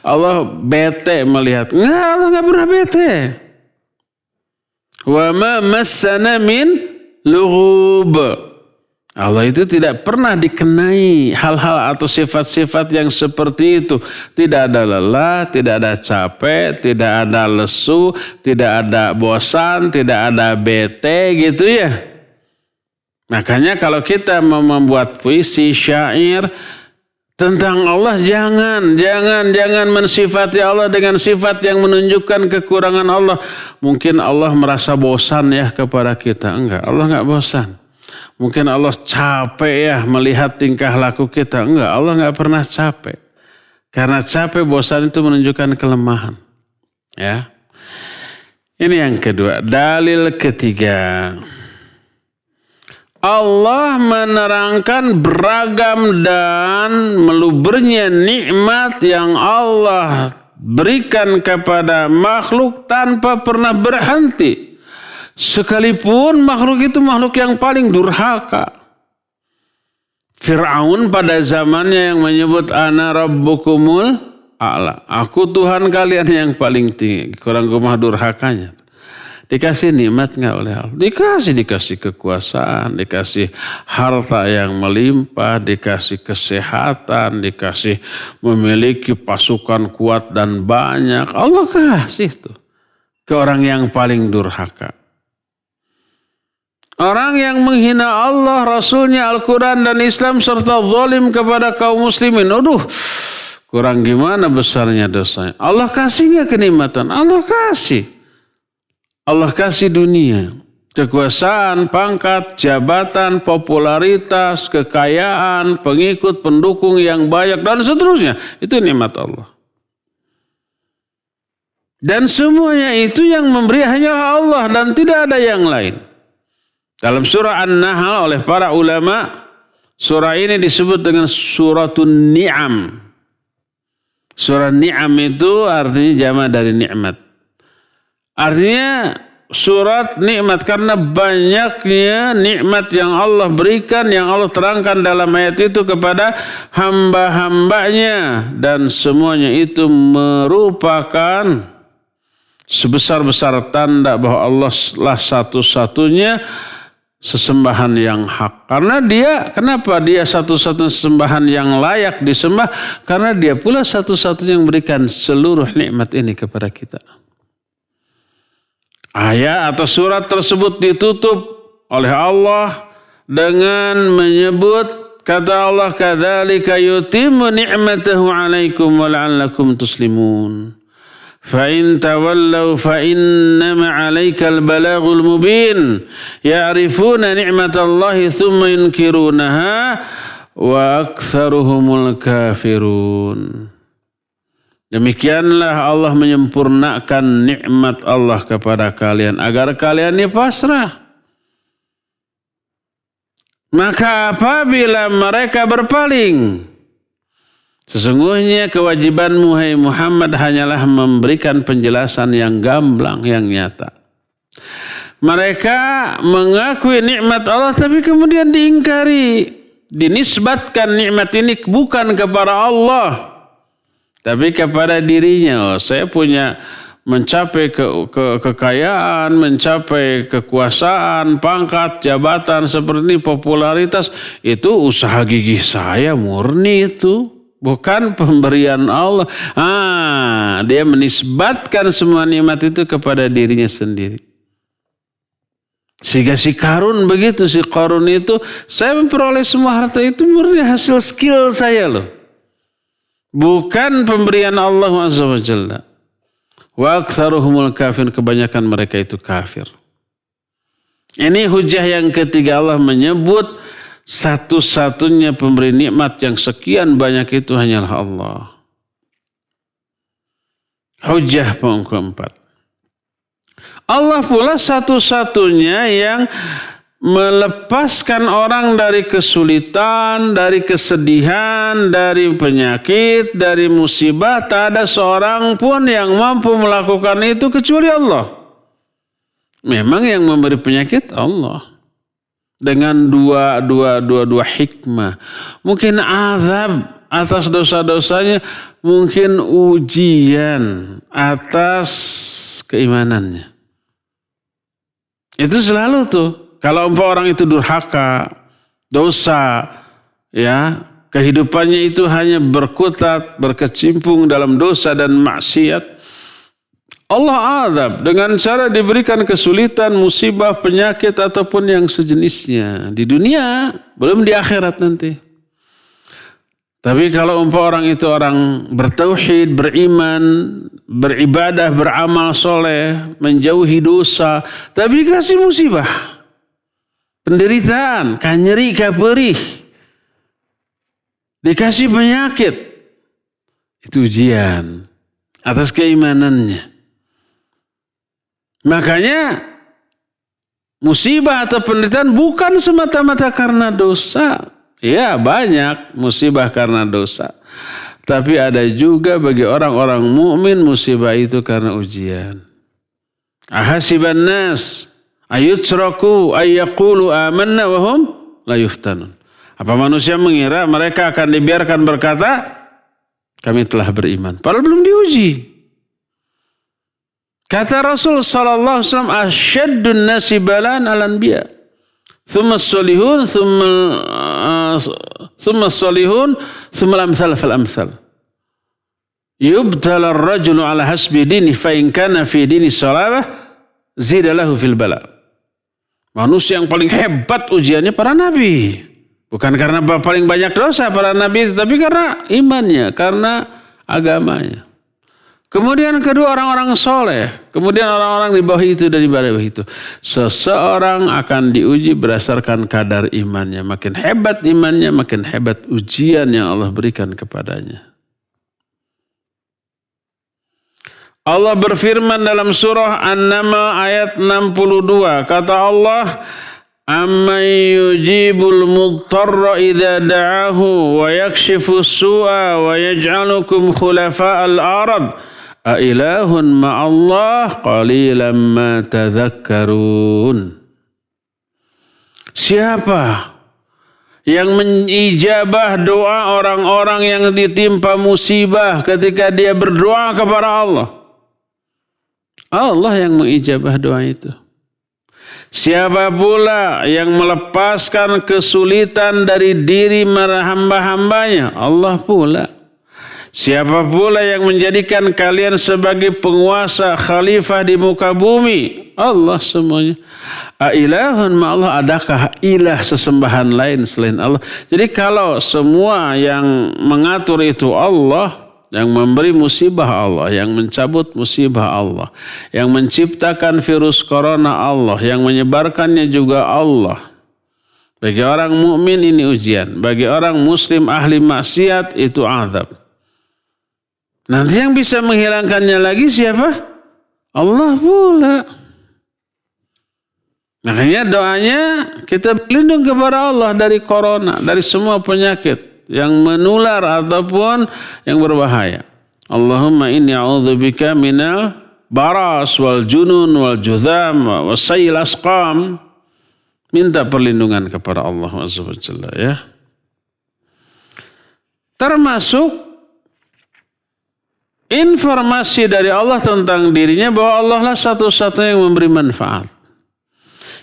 Allah bete melihat. Enggak, Allah enggak pernah bete. Wa ma massana min lughub. Allah itu tidak pernah dikenai hal-hal atau sifat-sifat yang seperti itu. Tidak ada lelah, tidak ada capek, tidak ada lesu, tidak ada bosan, tidak ada bete gitu ya. Makanya kalau kita mau membuat puisi, syair tentang Allah, jangan mensifati Allah dengan sifat yang menunjukkan kekurangan Allah. Mungkin Allah merasa bosan ya kepada kita. Enggak, Allah enggak bosan. Mungkin Allah capek ya melihat tingkah laku kita. Enggak, Allah enggak pernah capek. Karena capek, bosan itu menunjukkan kelemahan. Ya. Ini yang kedua. Dalil ketiga. Allah menerangkan beragam dan melubernya nikmat yang Allah berikan kepada makhluk tanpa pernah berhenti. Sekalipun makhluk itu makhluk yang paling durhaka. Fir'aun pada zamannya yang menyebut ana rabbukumul a'la. Aku Tuhan kalian yang paling tinggi. Kurang gemah durhakanya. Dikasih nikmat nggak oleh Allah? Dikasih kekuasaan, dikasih harta yang melimpah, dikasih kesehatan, dikasih memiliki pasukan kuat dan banyak. Allah kasih tuh ke orang yang paling durhaka. Orang yang menghina Allah, Rasulnya, Al-Quran dan Islam serta zalim kepada kaum muslimin. Aduh, kurang gimana besarnya dosanya. Allah kasih nggak kenikmatan? Allah kasih. Allah kasih dunia, kekuasaan, pangkat, jabatan, popularitas, kekayaan, pengikut, pendukung yang banyak, dan seterusnya. Itu nikmat Allah. Dan semuanya itu yang memberi hanyalah Allah dan tidak ada yang lain. Dalam surah An-Nahl oleh para ulama, surah ini disebut dengan suratun ni'am. Surah ni'am itu artinya jamak dari nikmat. Artinya surat nikmat karena banyaknya nikmat yang Allah berikan, yang Allah terangkan dalam ayat itu kepada hamba-hambanya. Dan semuanya itu merupakan sebesar-besar tanda bahwa Allah lah satu-satunya sesembahan yang hak. Karena kenapa dia satu-satunya sesembahan yang layak disembah? Karena dia pula satu-satunya yang berikan seluruh nikmat ini kepada kita. Ayat atau surat tersebut ditutup oleh Allah dengan menyebut kata Allah, kadzalika yutimmu ni'matahu 'alaikum wa la'allakum tuslimun. Fa in tawallaw fa innama 'alaikal balaghul mubin. Ya'rifuna ni'matallahi tsumma yunkirunaha wa aktsaruhumul kafirun. Demikianlah Allah menyempurnakan nikmat Allah kepada kalian agar kalian pasrah. Maka apabila mereka berpaling, sesungguhnya kewajibanmu hai Muhammad hanyalah memberikan penjelasan yang gamblang, yang nyata. Mereka mengakui nikmat Allah tapi kemudian diingkari. Dinisbatkan nikmat ini bukan kepada Allah, tapi kepada dirinya. Saya punya mencapai kekayaan, mencapai kekuasaan, pangkat, jabatan seperti popularitas. Itu usaha gigih saya murni itu. Bukan pemberian Allah. Dia menisbatkan semua nikmat itu kepada dirinya sendiri. Sehingga si Qarun begitu. Si Qarun itu, saya memperoleh semua harta itu murni hasil skill saya loh. Bukan pemberian Allah Azza wa Jalla. Wa aktsaruhumul kafir, kebanyakan mereka itu kafir. Ini hujah yang ketiga, Allah menyebut satu-satunya pemberi nikmat yang sekian banyak itu hanyalah Allah. Hujah yang keempat. Allah pula satu-satunya yang melepaskan orang dari kesulitan, dari kesedihan, dari penyakit, dari musibah. Tak ada seorang pun yang mampu melakukan itu kecuali Allah. Memang yang memberi penyakit Allah. dengan dua hikmah. Mungkin azab atas dosa-dosanya, mungkin ujian atas keimanannya. Itu selalu tuh. Kalau orang itu durhaka, dosa, ya, kehidupannya itu hanya berkutat, berkecimpung dalam dosa dan maksiat, Allah azab dengan cara diberikan kesulitan, musibah, penyakit ataupun yang sejenisnya di dunia, belum di akhirat nanti. Tapi kalau orang itu orang bertauhid, beriman, beribadah, beramal soleh, menjauhi dosa, tapi dikasih musibah, penderitaan, nyeri, perih, dikasih penyakit, itu ujian atas keimanannya. Makanya musibah atau penderitaan bukan semata-mata karena dosa. Ya, banyak musibah karena dosa. Tapi ada juga bagi orang-orang mukmin musibah itu karena ujian. Ahasiban nas ayutraku ayyaqulu amanna wa hum la yuftanun. Apa manusia mengira mereka akan dibiarkan berkata kami telah beriman, padahal belum diuji. Kata Rasul sallallahu alaihi wasallam, asyaddun nasi balan al-anbiya. Thumma as-salihun, thumma as-salihun, thumma al-amthal fal-amthal. Yubtala ar-rajulu ala hasbi dini fa in kana fi dini salabah zida lahu fil bala. Manusia yang paling hebat ujiannya para nabi. Bukan karena paling banyak dosa para nabi, tapi karena imannya, karena agamanya. Kemudian kedua orang-orang soleh. Kemudian orang-orang di bawah itu dan di bawah itu. Seseorang akan diuji berdasarkan kadar imannya. Makin hebat imannya, makin hebat ujian yang Allah berikan kepadanya. Allah berfirman dalam surah An-Naml ayat 62. Kata Allah, amman yujibul mudtarra idza da'ahu wa yakshifu as-su'a wa yaj'alukum khulafa'al ard. Ailahun ma'allah qalilan ma tadhakkarun. Siapa yang mengijabah doa orang-orang yang ditimpa musibah ketika dia berdoa kepada Allah? Allah yang mengijabah doa itu. Siapa pula yang melepaskan kesulitan dari diri hamba-hambanya? Allah pula. Siapa pula yang menjadikan kalian sebagai penguasa khalifah di muka bumi? Allah semuanya. Ailahun ma'allah, adakah ilah sesembahan lain selain Allah? Jadi kalau semua yang mengatur itu Allah, yang memberi musibah Allah, yang mencabut musibah Allah, yang menciptakan virus corona Allah, yang menyebarkannya juga Allah. Bagi orang mukmin ini ujian, bagi orang muslim ahli maksiat itu azab. Nanti yang bisa menghilangkannya lagi siapa? Allah pula. Makanya doanya kita berlindung kepada Allah dari corona, dari semua penyakit yang menular ataupun yang berbahaya. Allahumma inni a'udzubika minal baras wal junun wal juzam wa sayil asqam. Minta perlindungan kepada Allah SWT, ya. Termasuk informasi dari Allah tentang dirinya bahwa Allah lah satu-satunya yang memberi manfaat,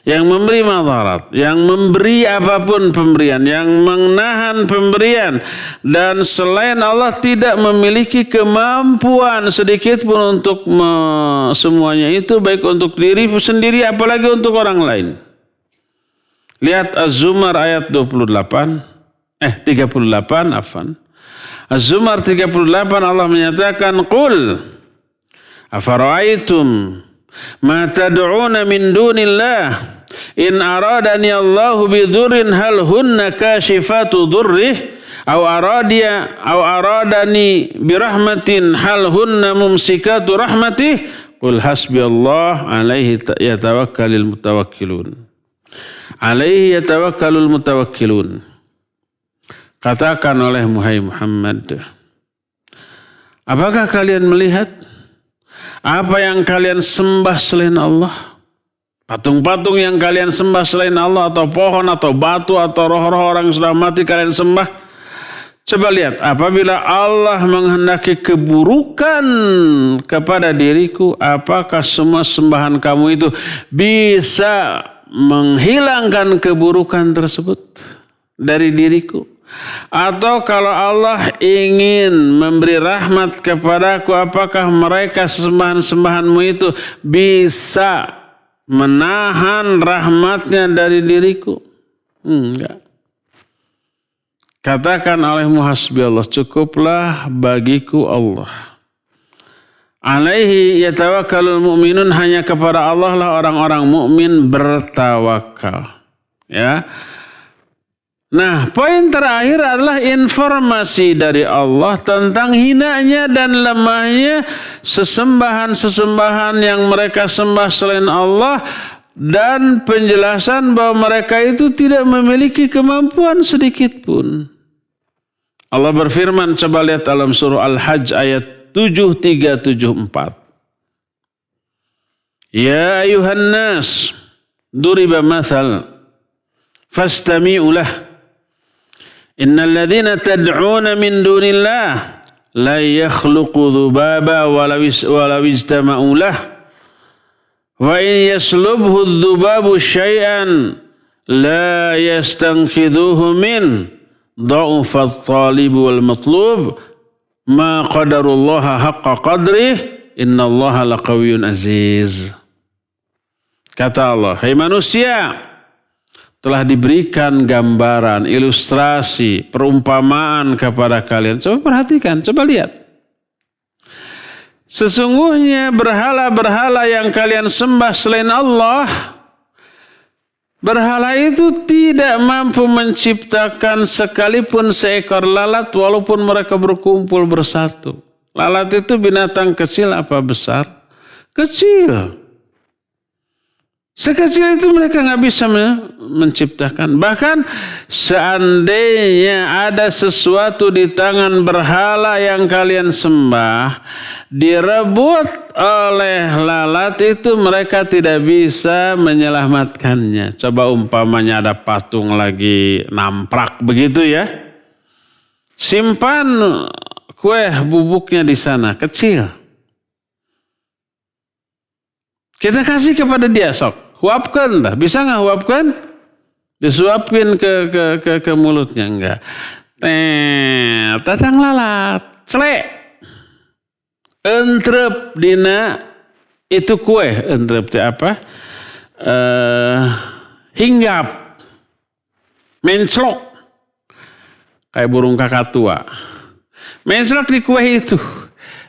yang memberi madarat, yang memberi apapun pemberian, yang menahan pemberian, dan selain Allah tidak memiliki kemampuan sedikit pun untuk semuanya itu, baik untuk diri sendiri apalagi untuk orang lain. Lihat Az-Zumar ayat 38, Az-Zumar 38 Allah menyatakan, Qul afara'aitum ma tad'una min dunillah in aradani Allahu bidurrin hal hunna kashifatu durrih aw aradani birahmatin hal hunna mumsikatu rahmatih qul hasbiyallah alaihi yatawakkalul mutawakkilun. Katakan oleh Muhammad, apakah kalian melihat apa yang kalian sembah selain Allah? Patung-patung yang kalian sembah selain Allah, atau pohon, atau batu, atau roh-roh orang yang sudah mati kalian sembah. Coba lihat, apabila Allah menghendaki keburukan kepada diriku, apakah semua sembahan kamu itu bisa menghilangkan keburukan tersebut dari diriku? Atau kalau Allah ingin memberi rahmat kepadaku, apakah mereka sembahan-sembahanmu itu bisa menahan rahmatnya dari diriku? Enggak. Katakan olehmu hasbi Allah, cukuplah bagiku Allah. Alaihi yatawakkalul mu'minun, hanya kepada Allah lah orang-orang mukmin bertawakal. Ya. Nah, poin terakhir adalah informasi dari Allah tentang hinanya dan lemahnya sesembahan-sesembahan yang mereka sembah selain Allah, dan penjelasan bahwa mereka itu tidak memiliki kemampuan sedikit pun. Allah berfirman, coba lihat dalam surah Al-Hajj ayat 7374. Ya ayuhan nas, duriba mathal, fastami'u lah. Innal ladzina tad'una min dunillah la yakhluqu dzubaba walau ijtama'u lah. Wa in yaslubhu adh-dhubabu syai'an la yastanqidhuhu min dha'fa at-talib wal matlub ma qadarullaha haqqa qadrih innallaha laqawiyyun aziz. Kata Allah, hai manusia, telah diberikan gambaran, ilustrasi, perumpamaan kepada kalian. Coba perhatikan, coba lihat. Sesungguhnya berhala-berhala yang kalian sembah selain Allah, berhala itu tidak mampu menciptakan sekalipun seekor lalat walaupun mereka berkumpul bersatu. Lalat itu binatang kecil apa besar? Kecil. Sekecil itu mereka nggak bisa menciptakan. Bahkan seandainya ada sesuatu di tangan berhala yang kalian sembah, direbut oleh lalat itu, mereka tidak bisa menyelamatkannya. Coba umpamanya ada patung lagi namprak begitu ya. Simpan kue bubuknya di sana, kecil. Kita kasih kepada dia, sok. Huapkan, bisa nggak huapkan? Disuapin ke mulutnya, enggak. Datang lalat, celek. Entrep dina itu kue, entrep itu apa? Hinggap, menclok, kayak burung kakatua. Menclok di kue itu.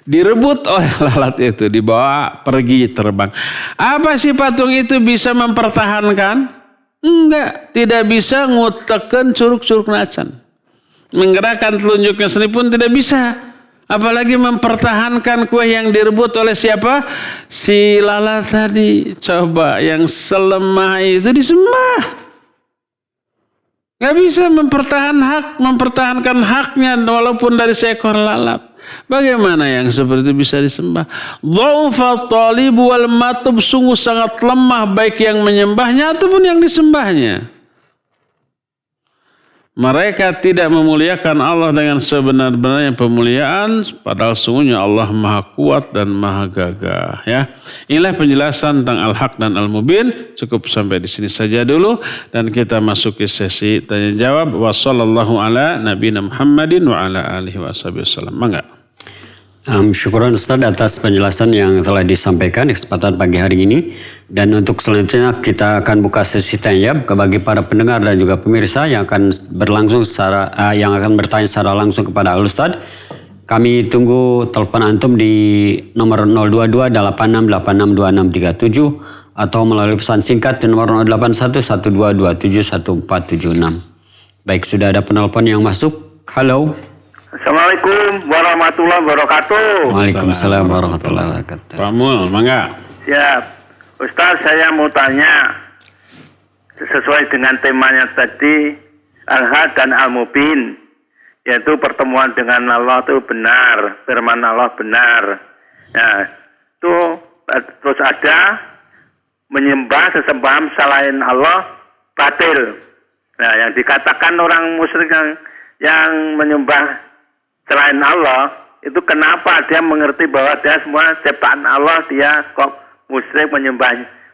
Direbut oleh lalat itu, dibawa pergi terbang. Apa sih patung itu bisa mempertahankan? Enggak, tidak bisa ngutekeun curug-curug nacan. Menggerakkan telunjuknya sendiri pun tidak bisa. Apalagi mempertahankan kue yang direbut oleh siapa? Si lalat tadi. Coba yang selemah itu disembah. Gak bisa mempertahankan haknya walaupun dari seekor lalat. Bagaimana yang seperti itu bisa disembah? Dha'fa talibu wal matub, sungguh sangat lemah baik yang menyembahnya ataupun yang disembahnya. Mereka tidak memuliakan Allah dengan sebenar-benarnya pemuliaan, padahal sungguhnya Allah Maha Kuat dan Maha Gagah. Ya, inilah penjelasan tentang Al-Haq dan Al-Mubin. Cukup sampai di sini saja dulu dan kita masuk ke sesi tanya jawab. Wassallallahu ala nabiyina Muhammadin wa ala alihi wasallam. Mangga. Syukuran Ustaz atas penjelasan yang telah disampaikan di kesempatan pagi hari ini. Dan untuk selanjutnya kita akan buka sesi tanya jawab bagi para pendengar dan juga pemirsa yang akan berlangsung yang akan bertanya secara langsung kepada Ustaz. Kami tunggu telepon antum di nomor 022 86862637 atau melalui pesan singkat di nomor 081122771476. Baik, sudah ada penelpon yang masuk. Halo. Assalamualaikum warahmatullahi wabarakatuh. Waalaikumsalam warahmatullahi wabarakatuh. Pak Mul, mangga. Siap. Ustaz, saya mau tanya sesuai dengan temanya tadi, Al-Haq dan Al-Mubin, yaitu pertemuan dengan Allah itu benar, firman Allah benar. Nah, itu terus ada menyembah sesembahan selain Allah batil. Nah, yang dikatakan orang musyrik yang menyembah selain Allah itu kenapa dia mengerti bahwa dia semua ciptaan Allah, dia kok musyrik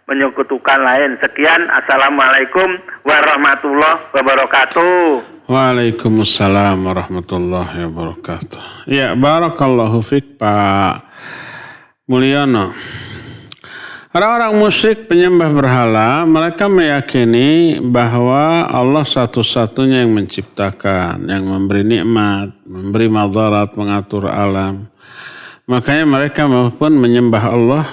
menyekutukan lain. Sekian, assalamualaikum warahmatullahi wabarakatuh. Waalaikumsalam warahmatullahi wabarakatuh. Ya, barakallahu fiik Pak Mulyono. Orang-orang musyrik penyembah berhala, mereka meyakini bahwa Allah satu-satunya yang menciptakan, yang memberi nikmat, memberi madarat, mengatur alam. Makanya mereka pun menyembah Allah.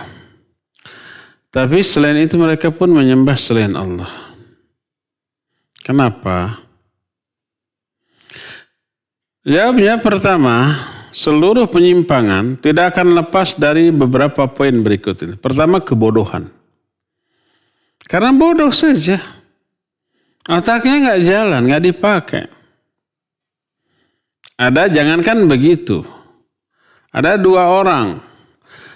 Tapi selain itu mereka pun menyembah selain Allah. Kenapa? Jawabnya pertama, seluruh penyimpangan tidak akan lepas dari beberapa poin berikut ini. Pertama, kebodohan. Karena bodoh saja. Otaknya nggak jalan, nggak dipakai. Jangankan begitu. Ada dua orang.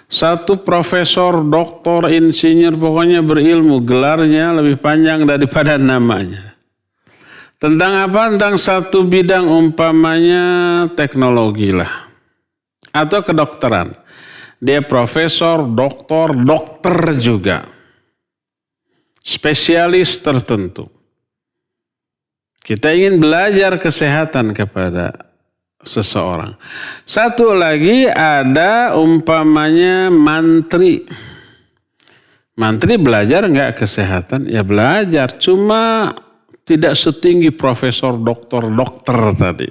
Satu profesor, doktor, insinyur, pokoknya berilmu. Gelarnya lebih panjang daripada namanya. Tentang apa? Tentang satu bidang, umpamanya teknologi lah. Atau kedokteran. Dia profesor, dokter juga. Spesialis tertentu. Kita ingin belajar kesehatan kepada seseorang. Satu lagi ada umpamanya mantri. Mantri belajar enggak kesehatan? Ya belajar, cuma tidak setinggi profesor, dokter tadi.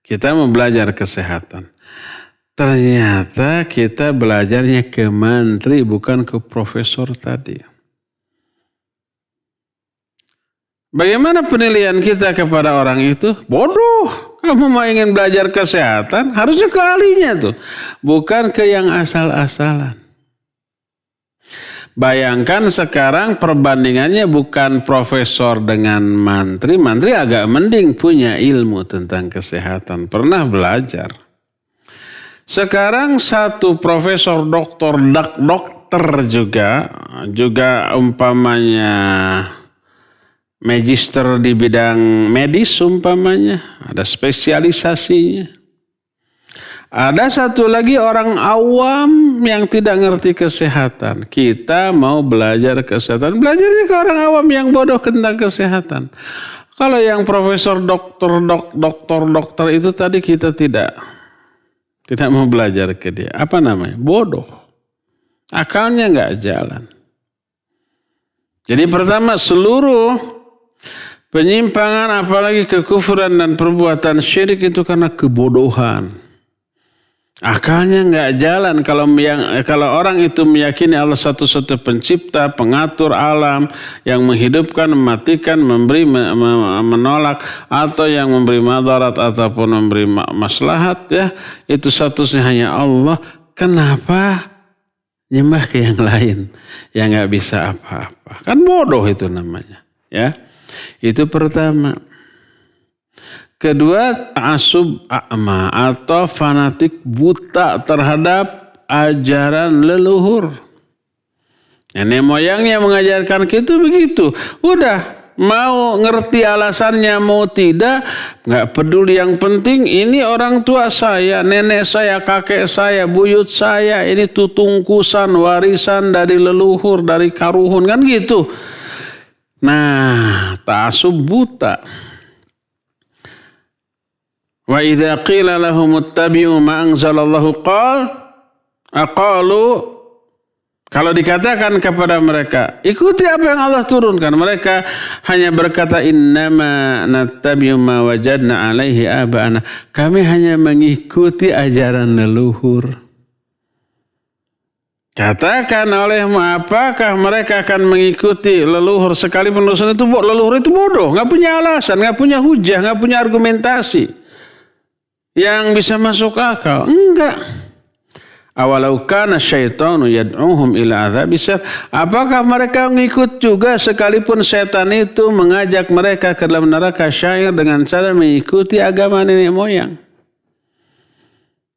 Kita mau belajar kesehatan. Ternyata kita belajarnya ke mantri, bukan ke profesor tadi. Bagaimana penilaian kita kepada orang itu? Bodoh. Kamu mau ingin belajar kesehatan, harusnya ke ahlinya tuh. Bukan ke yang asal-asalan. Bayangkan sekarang perbandingannya bukan profesor dengan mantri. Mantri agak mending punya ilmu tentang kesehatan. Pernah belajar. Sekarang satu profesor dokter juga umpamanya magister di bidang medis umpamanya. Ada spesialisasinya. Ada satu lagi orang awam yang tidak ngerti kesehatan. Kita mau belajar kesehatan. Belajarnya ke orang awam yang bodoh tentang kesehatan. Kalau yang profesor dokter itu tadi kita tidak mau belajar ke dia. Apa namanya? Bodoh. Akalnya nggak jalan. Jadi pertama, seluruh penyimpangan apalagi kekufuran dan perbuatan syirik itu karena kebodohan. Akalnya nggak jalan kalau orang itu meyakini Allah satu-satu pencipta, pengatur alam, yang menghidupkan, mematikan, memberi, menolak, atau yang memberi madarat ataupun memberi maslahat, ya itu satu-satunya hanya Allah. Kenapa nyembah ke yang lain yang nggak bisa apa-apa? Kan bodoh itu namanya, ya. Itu pertama. Kedua, ta'assub a'ma atau fanatik buta terhadap ajaran leluhur. Nenek moyangnya mengajarkan kita begitu. Udah, mau ngerti alasannya mau tidak, nggak peduli. Yang penting ini orang tua saya, nenek saya, kakek saya, buyut saya, ini tutungkusan warisan dari leluhur, dari karuhun, kan gitu. Nah, ta'assub buta. Wa idza qila lahum ittabi'u ma anzalallahu aqalu, kalau dikatakan kepada mereka ikuti apa yang Allah turunkan, mereka hanya berkata innama nattabi'u ma wajadna alaihi aba'ana, kami hanya mengikuti ajaran leluhur. Katakan olehmu, apakah mereka akan mengikuti leluhur sekalipun leluhur itu bodoh, nggak punya alasan, nggak punya hujah, nggak punya argumentasi yang bisa masuk akal? Enggak. Awalau kana syaitanu yad'uhum ila adzabis. Apakah mereka mengikut juga sekalipun setan itu mengajak mereka ke dalam neraka syair dengan cara mengikuti agama nenek moyang?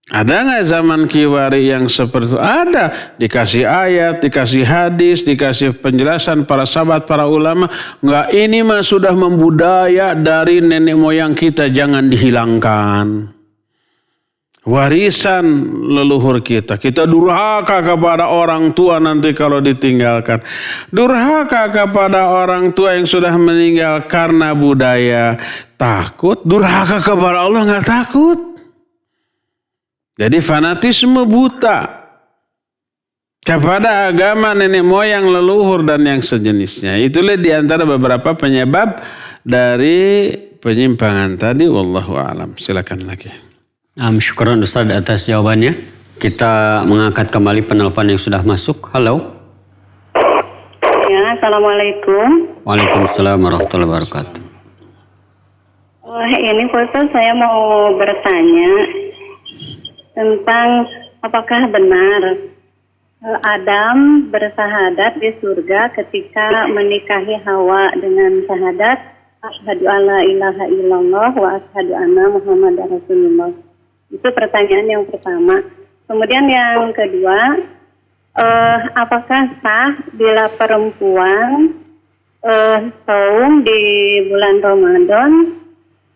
Ada nggak zaman kiwari yang seperti itu? Ada. Dikasih ayat, dikasih hadis, dikasih penjelasan para sahabat, para ulama. Nggak, ini mah sudah membudaya dari nenek moyang kita, jangan dihilangkan. Warisan leluhur kita. Kita durhaka kepada orang tua nanti kalau ditinggalkan. Durhaka kepada orang tua yang sudah meninggal karena budaya. Takut. Durhaka kepada Allah nggak takut. Jadi fanatisme buta kepada agama nenek moyang, leluhur dan yang sejenisnya. Itulah diantara beberapa penyebab dari penyimpangan tadi. Wallahu a'lam. Silakan lagi. Syukran Ustaz atas jawabannya. Kita mengangkat kembali penelpon yang sudah masuk. Halo. Ya, Assalamualaikum. Waalaikumsalam warahmatullahi wabarakatuh. Ini Ustaz, saya mau bertanya tentang apakah benar Adam bersahadat di surga ketika menikahi Hawa dengan syahadat asyhadu alla ilaha illallah wa asyhadu anna Muhammadar Rasulullah. Itu pertanyaan yang pertama. Kemudian yang kedua, apakah sah bila perempuan saum di bulan Ramadan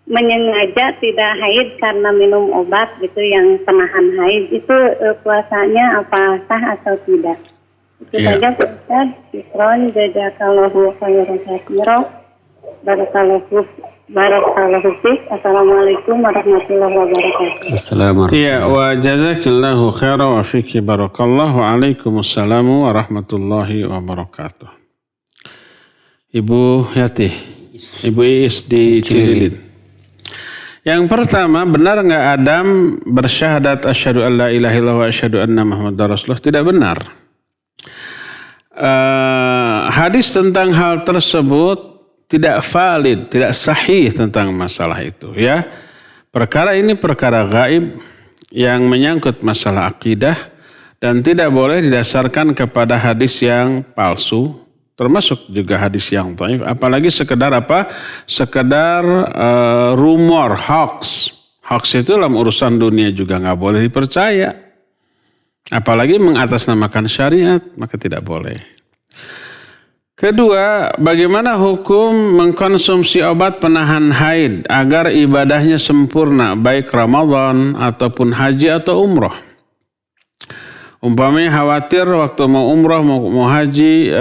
menyengaja tidak haid karena minum obat gitu yang penahan haid, itu puasanya apa sah atau tidak? Itu saja Ustaz. Syukron, jazakallahu khairan katsiran. Barakallahu fiik. Assalamualaikum warahmatullahi wabarakatuh. Assalamualaikum. Iya, wa jazakillahu khairan wa fiki barakallahu. Waalaikumsalam warahmatullahi wabarakatuh. Ibu Yati, Ibu Iis di Cililin. Yang pertama, benar nggak Adam bersyahadat asyhadu alla ilaha illallah wa asyhadu anna Muhammadar Rasulullah? Tidak benar. Hadis tentang hal tersebut tidak valid, tidak sahih tentang masalah itu. Ya, perkara ini perkara gaib yang menyangkut masalah akidah dan tidak boleh didasarkan kepada hadis yang palsu. Termasuk juga hadis yang dhaif, apalagi sekedar apa? Sekedar rumor, hoax. Hoax itu dalam urusan dunia juga nggak boleh dipercaya. Apalagi mengatasnamakan syariat, maka tidak boleh. Kedua, bagaimana hukum mengkonsumsi obat penahan haid agar ibadahnya sempurna, baik Ramadan ataupun haji atau umroh? Umpamanya khawatir waktu mau umroh, mau haji,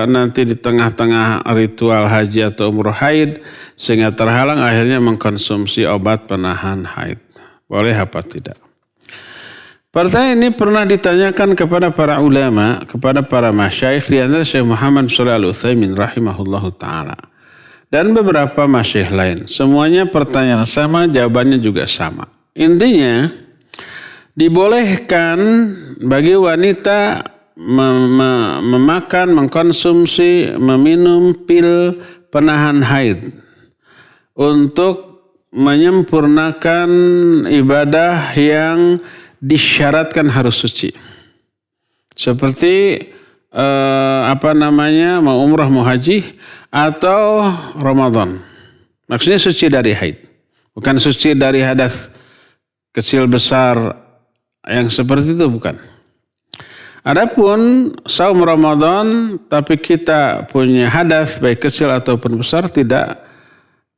nanti di tengah-tengah ritual haji atau umroh haid, sehingga terhalang akhirnya mengkonsumsi obat penahan haid. Boleh apa tidak? Pertanyaan ini pernah ditanyakan kepada para ulama, kepada para masyayikh, di antara Syekh Muhammad Shalih Al-Utsaimin rahimahullahu ta'ala. Dan beberapa masyayikh lain. Semuanya pertanyaan sama, jawabannya juga sama. Intinya, dibolehkan bagi wanita memakan, mengkonsumsi, meminum pil penahan haid untuk menyempurnakan ibadah yang disyaratkan harus suci. Seperti mau umrah, mau haji atau Ramadan. Maksudnya suci dari haid, bukan suci dari hadas kecil besar yang seperti itu, bukan. Adapun saum Ramadan tapi kita punya hadas baik kecil ataupun besar tidak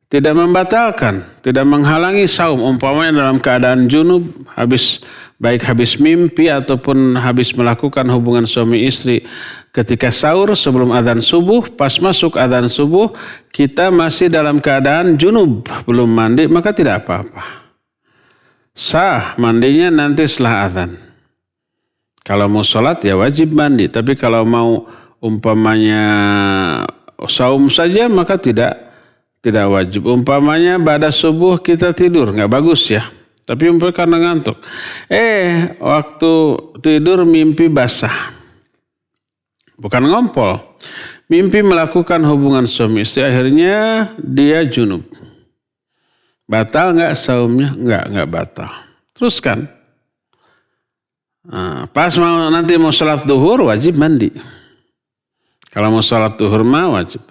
membatalkan, tidak menghalangi saum. Umpamanya dalam keadaan junub, habis mimpi ataupun habis melakukan hubungan suami istri ketika sahur sebelum azan subuh, pas masuk azan subuh kita masih dalam keadaan junub, belum mandi, maka tidak apa-apa. Sah mandinya nanti setelah azan. Kalau mau sholat ya wajib mandi. Tapi kalau mau umpamanya saum saja maka tidak wajib. Umpamanya pada subuh kita tidur, nggak bagus ya. Tapi umpamanya karena ngantuk. Waktu tidur mimpi basah. Bukan ngompol. Mimpi melakukan hubungan suami istri, akhirnya dia junub. Batal nggak saumnya? Nggak batal. Teruskan. Pas nanti mau sholat duhur wajib mandi. Kalau mau sholat duhur mah wajib.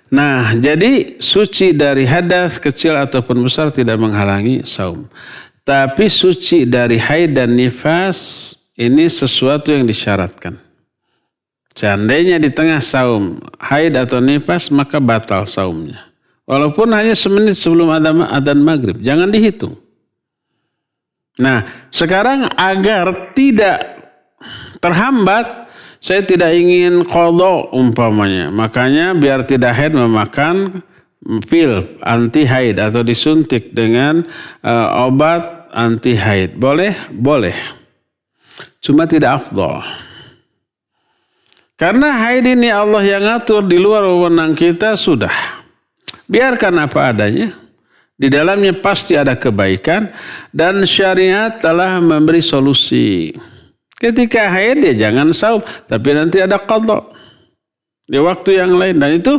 Nah, jadi suci dari hadas kecil ataupun besar tidak menghalangi saum. Tapi suci dari haid dan nifas ini sesuatu yang disyaratkan. Seandainya di tengah saum haid atau nifas maka batal saumnya. Walaupun hanya semenit sebelum adzan maghrib. Jangan dihitung. Nah sekarang agar tidak terhambat, saya tidak ingin qadha umpamanya. Makanya biar tidak haid memakan pil anti haid atau disuntik dengan obat anti haid. Boleh? Boleh. Cuma tidak afdal. Karena haid ini Allah yang ngatur, di luar wewenang kita sudah. Biarkan apa adanya. Di dalamnya pasti ada kebaikan dan syariat telah memberi solusi. Ketika haid ya jangan saum, tapi nanti ada qadha di waktu yang lain, dan itu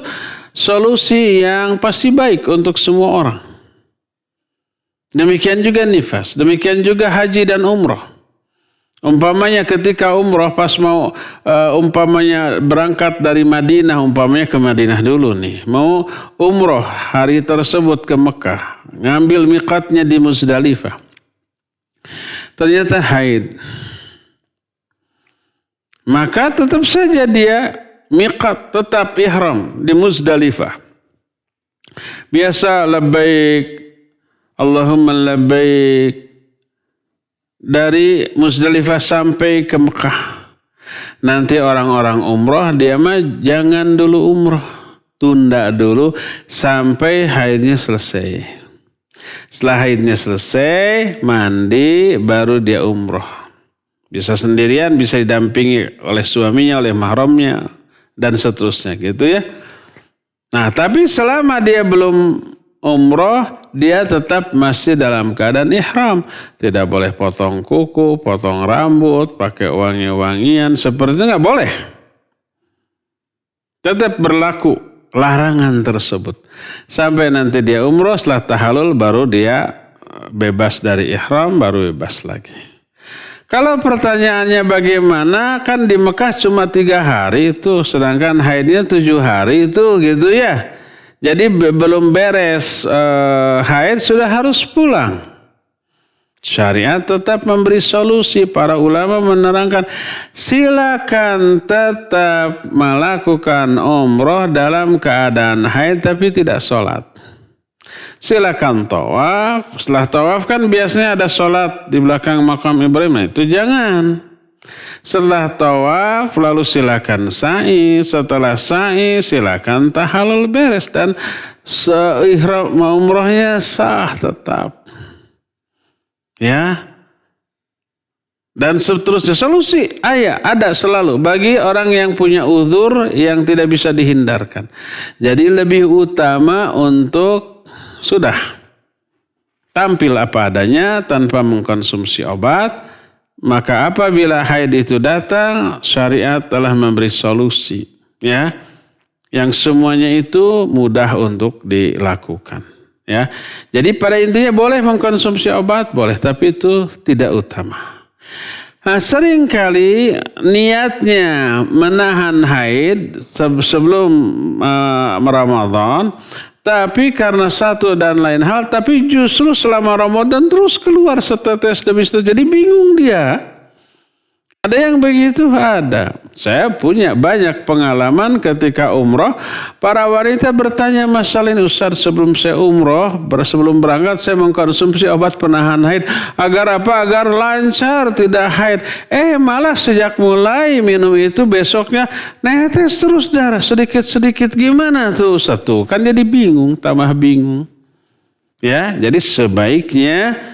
solusi yang pasti baik untuk semua orang. Demikian juga nifas, demikian juga haji dan umrah. Umpamanya ketika umrah pas mau umpamanya berangkat dari Madinah, umpamanya ke Madinah dulu nih, mau umrah hari tersebut ke Mekah, ngambil miqatnya di Muzdalifah. Ternyata haid. Maka tetap saja dia miqat, tetap ihram di Muzdalifah. Biasa labbaik Allahumma labbaik dari Muzdalifah sampai ke Mekah. Nanti orang-orang umroh dia mah jangan dulu umroh, tunda dulu sampai haidnya selesai. Setelah haidnya selesai, mandi baru dia umroh. Bisa sendirian, bisa didampingi oleh suaminya, oleh mahramnya dan seterusnya gitu ya. Nah, tapi selama dia belum umroh, dia tetap masih dalam keadaan ihram. Tidak boleh potong kuku, potong rambut, pakai wangi-wangian, seperti itu nggak boleh. Tetap berlaku larangan tersebut. Sampai nanti dia umroh, setelah tahallul baru dia bebas dari ihram, baru bebas lagi. Kalau pertanyaannya bagaimana, kan di Mekah cuma 3 hari itu, sedangkan haidnya 7 hari itu gitu ya. Jadi belum beres haid sudah harus pulang. Syariat tetap memberi solusi. Para ulama menerangkan silakan tetap melakukan umroh dalam keadaan haid tapi tidak sholat. Silakan tawaf. Setelah tawaf kan biasanya ada sholat di belakang makam Ibrahim. Nah, itu jangan. Setelah tawaf lalu silakan sa'i, setelah sa'i silakan tahallul beres dan ihram umrohnya sah tetap. Ya. Dan seterusnya solusi ada selalu bagi orang yang punya uzur yang tidak bisa dihindarkan. Jadi lebih utama untuk sudah tampil apa adanya tanpa mengkonsumsi obat. Maka apabila haid itu datang, syariat telah memberi solusi, ya, yang semuanya itu mudah untuk dilakukan, ya. Jadi pada intinya boleh mengkonsumsi obat, boleh, tapi itu tidak utama. Nah, seringkali niatnya menahan haid sebelum Ramadan. Tapi karena satu dan lain hal, tapi justru selama Ramadan terus keluar setetes demi setetes. Jadi bingung dia. Ada yang begitu? Ada. Saya punya banyak pengalaman ketika umroh. Para wanita bertanya masalah ini, Ustaz, sebelum saya umroh, sebelum berangkat saya mengkonsumsi obat penahan haid. Agar apa? Agar lancar, tidak haid. Malah sejak mulai minum itu besoknya netes terus darah sedikit-sedikit. Gimana tuh Ustaz? Tuh kan jadi bingung, tambah bingung. Ya, jadi sebaiknya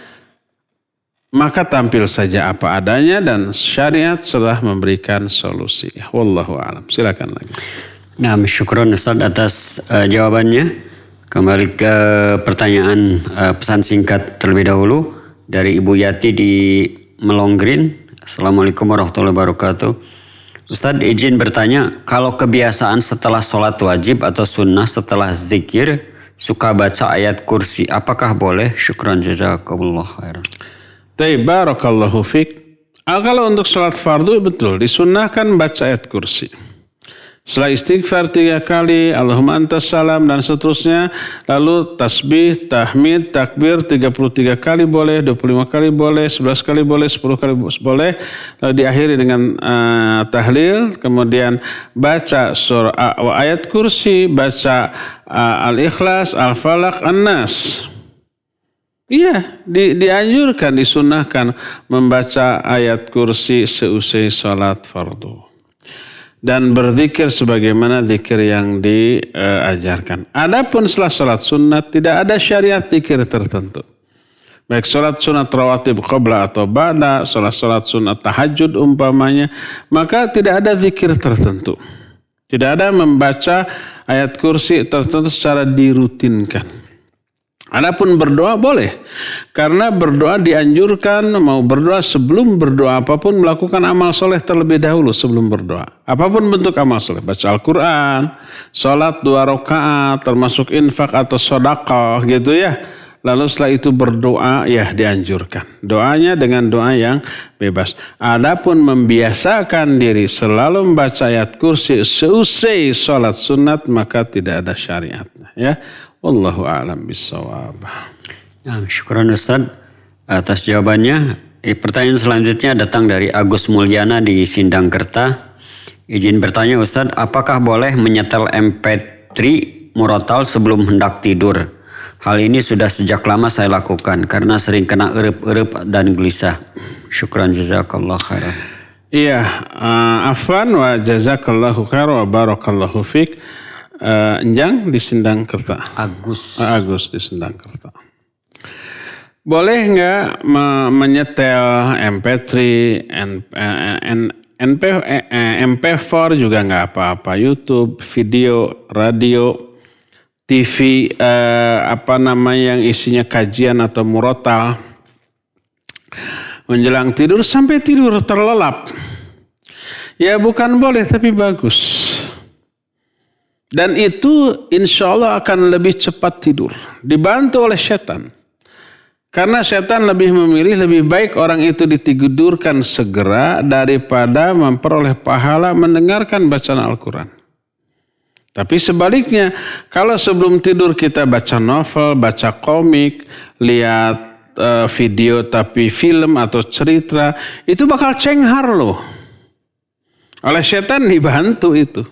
maka tampil saja apa adanya dan syariat sudah memberikan solusi. Wallahu a'lam. Silakan lagi. Nah, syukron Ustaz atas jawabannya. Kembali ke pertanyaan pesan singkat terlebih dahulu dari Ibu Yati di Melonggrin. Assalamualaikum warahmatullahi wabarakatuh. Ustaz izin bertanya, kalau kebiasaan setelah sholat wajib atau sunnah setelah zikir suka baca ayat kursi, apakah boleh? Syukran jazakumullah khairan. Barakallahu fiik. Kalau untuk sholat fardu betul disunnahkan baca ayat kursi. Setelah istighfar 3 kali, Allahumma antas salam dan seterusnya. Lalu tasbih, tahmid, takbir 33 kali boleh, 25 kali boleh, 11 kali boleh, 10 kali boleh. Lalu diakhiri dengan tahlil, kemudian baca surah ayat kursi, baca Al-Ikhlas, Al-Falaq, An-Nas. Iya, dianjurkan, disunahkan membaca ayat kursi seusai salat fardu. Dan berzikir sebagaimana zikir yang diajarkan. Adapun setelah salat sunat tidak ada syariat zikir tertentu. Baik salat sunat rawatib qabla atau ba'da, salat sunat tahajud umpamanya, maka tidak ada zikir tertentu. Tidak ada membaca ayat kursi tertentu secara dirutinkan. Adapun berdoa boleh, karena berdoa dianjurkan, mau berdoa sebelum berdoa apapun melakukan amal soleh terlebih dahulu sebelum berdoa. Apapun bentuk amal soleh, baca Al-Quran, sholat 2 rakaat, termasuk infak atau sedekah gitu ya. Lalu setelah itu berdoa ya dianjurkan. Doanya dengan doa yang bebas. Adapun membiasakan diri selalu membaca ayat kursi seusai sholat sunat maka tidak ada syariatnya ya. Wallahu a'lam bissawab. Syukran Ustaz atas jawabannya. Pertanyaan selanjutnya datang dari Agus Mulyana di Sindangkerta. Izin bertanya Ustaz, apakah boleh menyetel MP3 murotal sebelum hendak tidur? Hal ini sudah sejak lama saya lakukan karena sering kena erup-erup dan gelisah. Syukran jazakallah khairan. Iya, afwan wa jazakallahu khairan wa barakallahu fiik. Enjang di Sindangkerta. Agus di Sindangkerta. Boleh nggak menyetel MP3, MP4 juga nggak apa-apa. YouTube, video, radio, TV, yang isinya kajian atau murotal. Menjelang tidur sampai tidur terlelap. Ya bukan boleh tapi bagus. Dan itu insya Allah akan lebih cepat tidur. Dibantu oleh setan. Karena setan lebih memilih lebih baik orang itu ditidurkan segera daripada memperoleh pahala mendengarkan bacaan Al-Quran. Tapi sebaliknya, kalau sebelum tidur kita baca novel, baca komik, lihat video tapi film atau cerita, itu bakal cenghar loh. Oleh setan dibantu itu.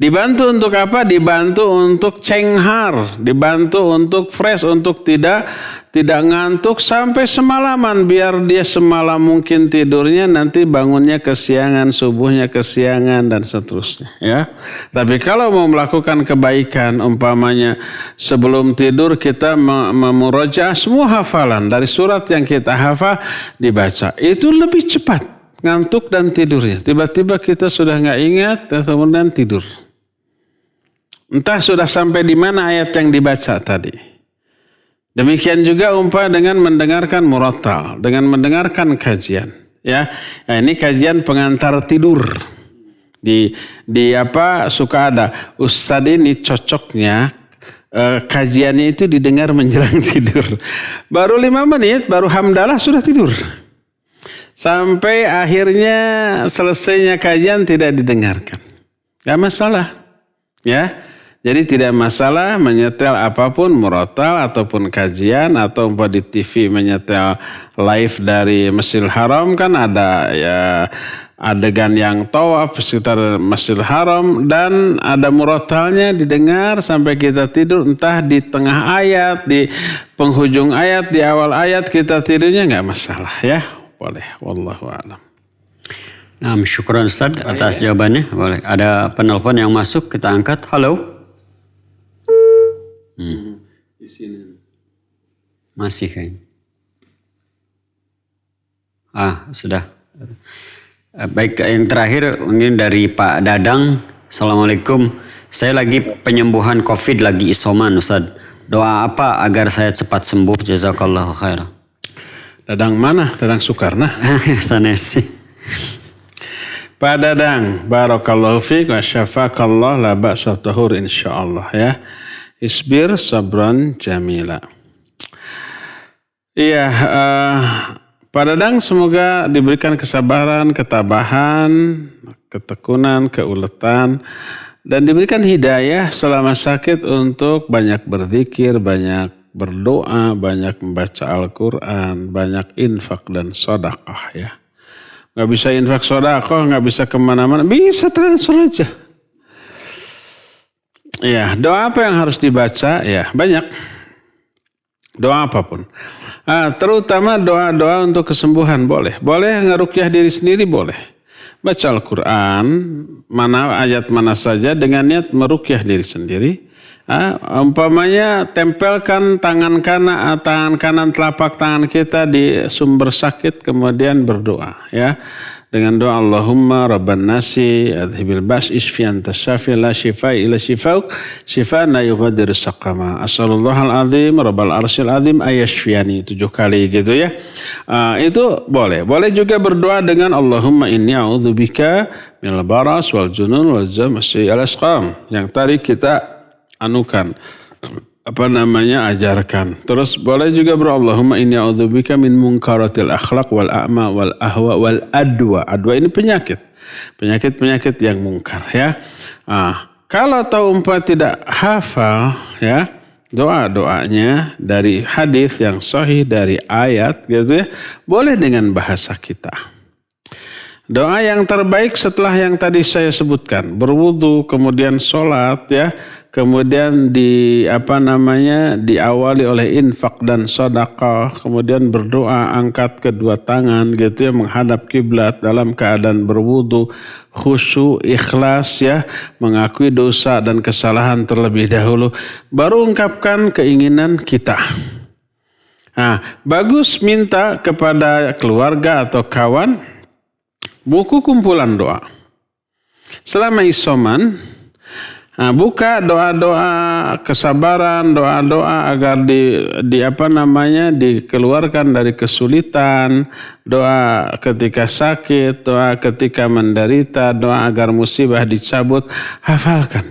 Dibantu untuk apa? Dibantu untuk cenghar, dibantu untuk fresh, untuk tidak ngantuk sampai semalaman. Biar dia semalam mungkin tidurnya, nanti bangunnya kesiangan, subuhnya kesiangan dan seterusnya. Ya. Tapi kalau mau melakukan kebaikan, umpamanya sebelum tidur kita memurojaah semua hafalan dari surat yang kita hafal dibaca, itu lebih cepat ngantuk dan tidurnya. Tiba-tiba kita sudah nggak ingat, kemudian tidur. Entah sudah sampai di mana ayat yang dibaca tadi. Demikian juga dengan mendengarkan murattal, dengan mendengarkan kajian. Ya, nah, ini kajian pengantar tidur. Di suka ada Ustadz ini cocoknya kajiannya itu didengar menjelang tidur. Baru 5 menit, baru hamdalah sudah tidur. Sampai akhirnya selesainya kajian tidak didengarkan. Gak masalah. Ya. Jadi tidak masalah menyetel apapun murotal ataupun kajian atau di TV menyetel live dari Masjidil Haram kan ada ya adegan yang tawaf sekitar Masjidil Haram dan ada murotalnya didengar sampai kita tidur entah di tengah ayat, di penghujung ayat, di awal ayat kita tidurnya nggak masalah ya boleh. Wallahu a'lam. Nah, syukuran Ustaz atas jawabannya. Boleh. Ada penelpon yang masuk kita angkat. Halo. Di sini. Masih kayaknya. Sudah. Baik, yang terakhir mungkin dari Pak Dadang. Assalamualaikum. Saya lagi penyembuhan COVID lagi isoman Ustaz. Doa apa agar saya cepat sembuh? Jazakallahu khairan. Dadang mana? Dadang Soekarno. Sanesi. Pak Dadang, barakallahu fiik wa syafakallah la ba'sa tahur insyaallah ya. Isbir sabran jamila. Iya, Pak Dadang semoga diberikan kesabaran, ketabahan, ketekunan, keuletan, dan diberikan hidayah selama sakit untuk banyak berzikir, banyak berdoa, banyak membaca Al-Quran, banyak infak dan sedekah ya. Nggak bisa infak sedekah, nggak bisa kemana-mana, bisa transfer aja. Ya, doa apa yang harus dibaca? Ya, banyak. Doa apapun. Terutama doa-doa untuk kesembuhan boleh. Boleh ngerukyah diri sendiri boleh. Baca Al-Quran, ayat mana saja dengan niat merukyah diri sendiri. Umpamanya tempelkan tangan kanan telapak tangan kita di sumber sakit kemudian berdoa ya. Dengan doa Allahumma rabban nasi adhibil bas isfi anta syafi la shifai ila shifauk shifaan la yughadiru saqama as'alullahal azim rabbal arsyil azim ayashfiyani 7 kali gitu ya. Itu boleh. Boleh juga berdoa dengan Allahumma inni a'udzubika minal baras wal junun wal zamasi al asqam yang tadi kita anukan ajarkan. Terus boleh juga Allahumma inni a'udzubika min munkaratil akhlaq wal a'ma wal ahwa wal adwa. Adwa ini penyakit yang mungkar ya. Kalau tahu tidak hafal ya, doa-doanya dari hadis yang sahih, dari ayat gitu ya, boleh dengan bahasa kita. Doa yang terbaik setelah yang tadi saya sebutkan, berwudu, kemudian sholat ya, kemudian diawali oleh infak dan sedekah, kemudian berdoa angkat kedua tangan gitu ya, menghadap kiblat dalam keadaan berwudu, khusyuk, ikhlas ya, mengakui dosa dan kesalahan terlebih dahulu, baru ungkapkan keinginan kita. Bagus minta kepada keluarga atau kawan buku kumpulan doa. Selama isoman, buka doa-doa kesabaran, doa-doa agar dikeluarkan dari kesulitan, doa ketika sakit, doa ketika menderita, doa agar musibah dicabut. Hafalkan.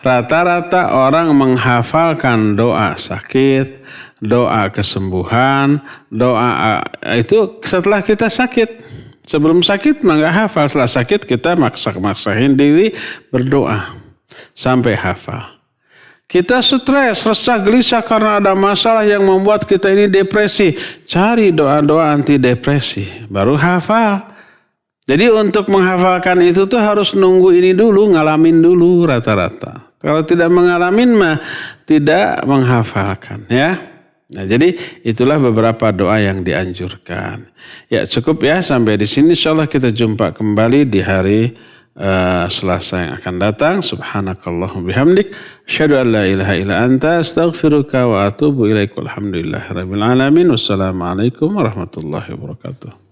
Rata-rata orang menghafalkan doa sakit, doa kesembuhan, doa itu setelah kita sakit. Sebelum sakit mah nggak hafal, setelah sakit kita maksain diri berdoa sampai hafal. Kita stres, resah, gelisah karena ada masalah yang membuat kita ini depresi. Cari doa-doa anti depresi, baru hafal. Jadi untuk menghafalkan itu tuh harus nunggu ini dulu, ngalamin dulu rata-rata. Kalau tidak mengalamin mah tidak menghafalkan ya. Nah, jadi itulah beberapa doa yang dianjurkan. Ya cukup ya sampai di sini. Insyaallah kita jumpa kembali di hari Selasa yang akan datang. Subhanakallahumma bihamdik asyhadu an la ilaha illa anta astaghfiruka wa atubu ilaik. Walhamdulillahirabbil alamin. Wassalamualaikum warahmatullahi wabarakatuh.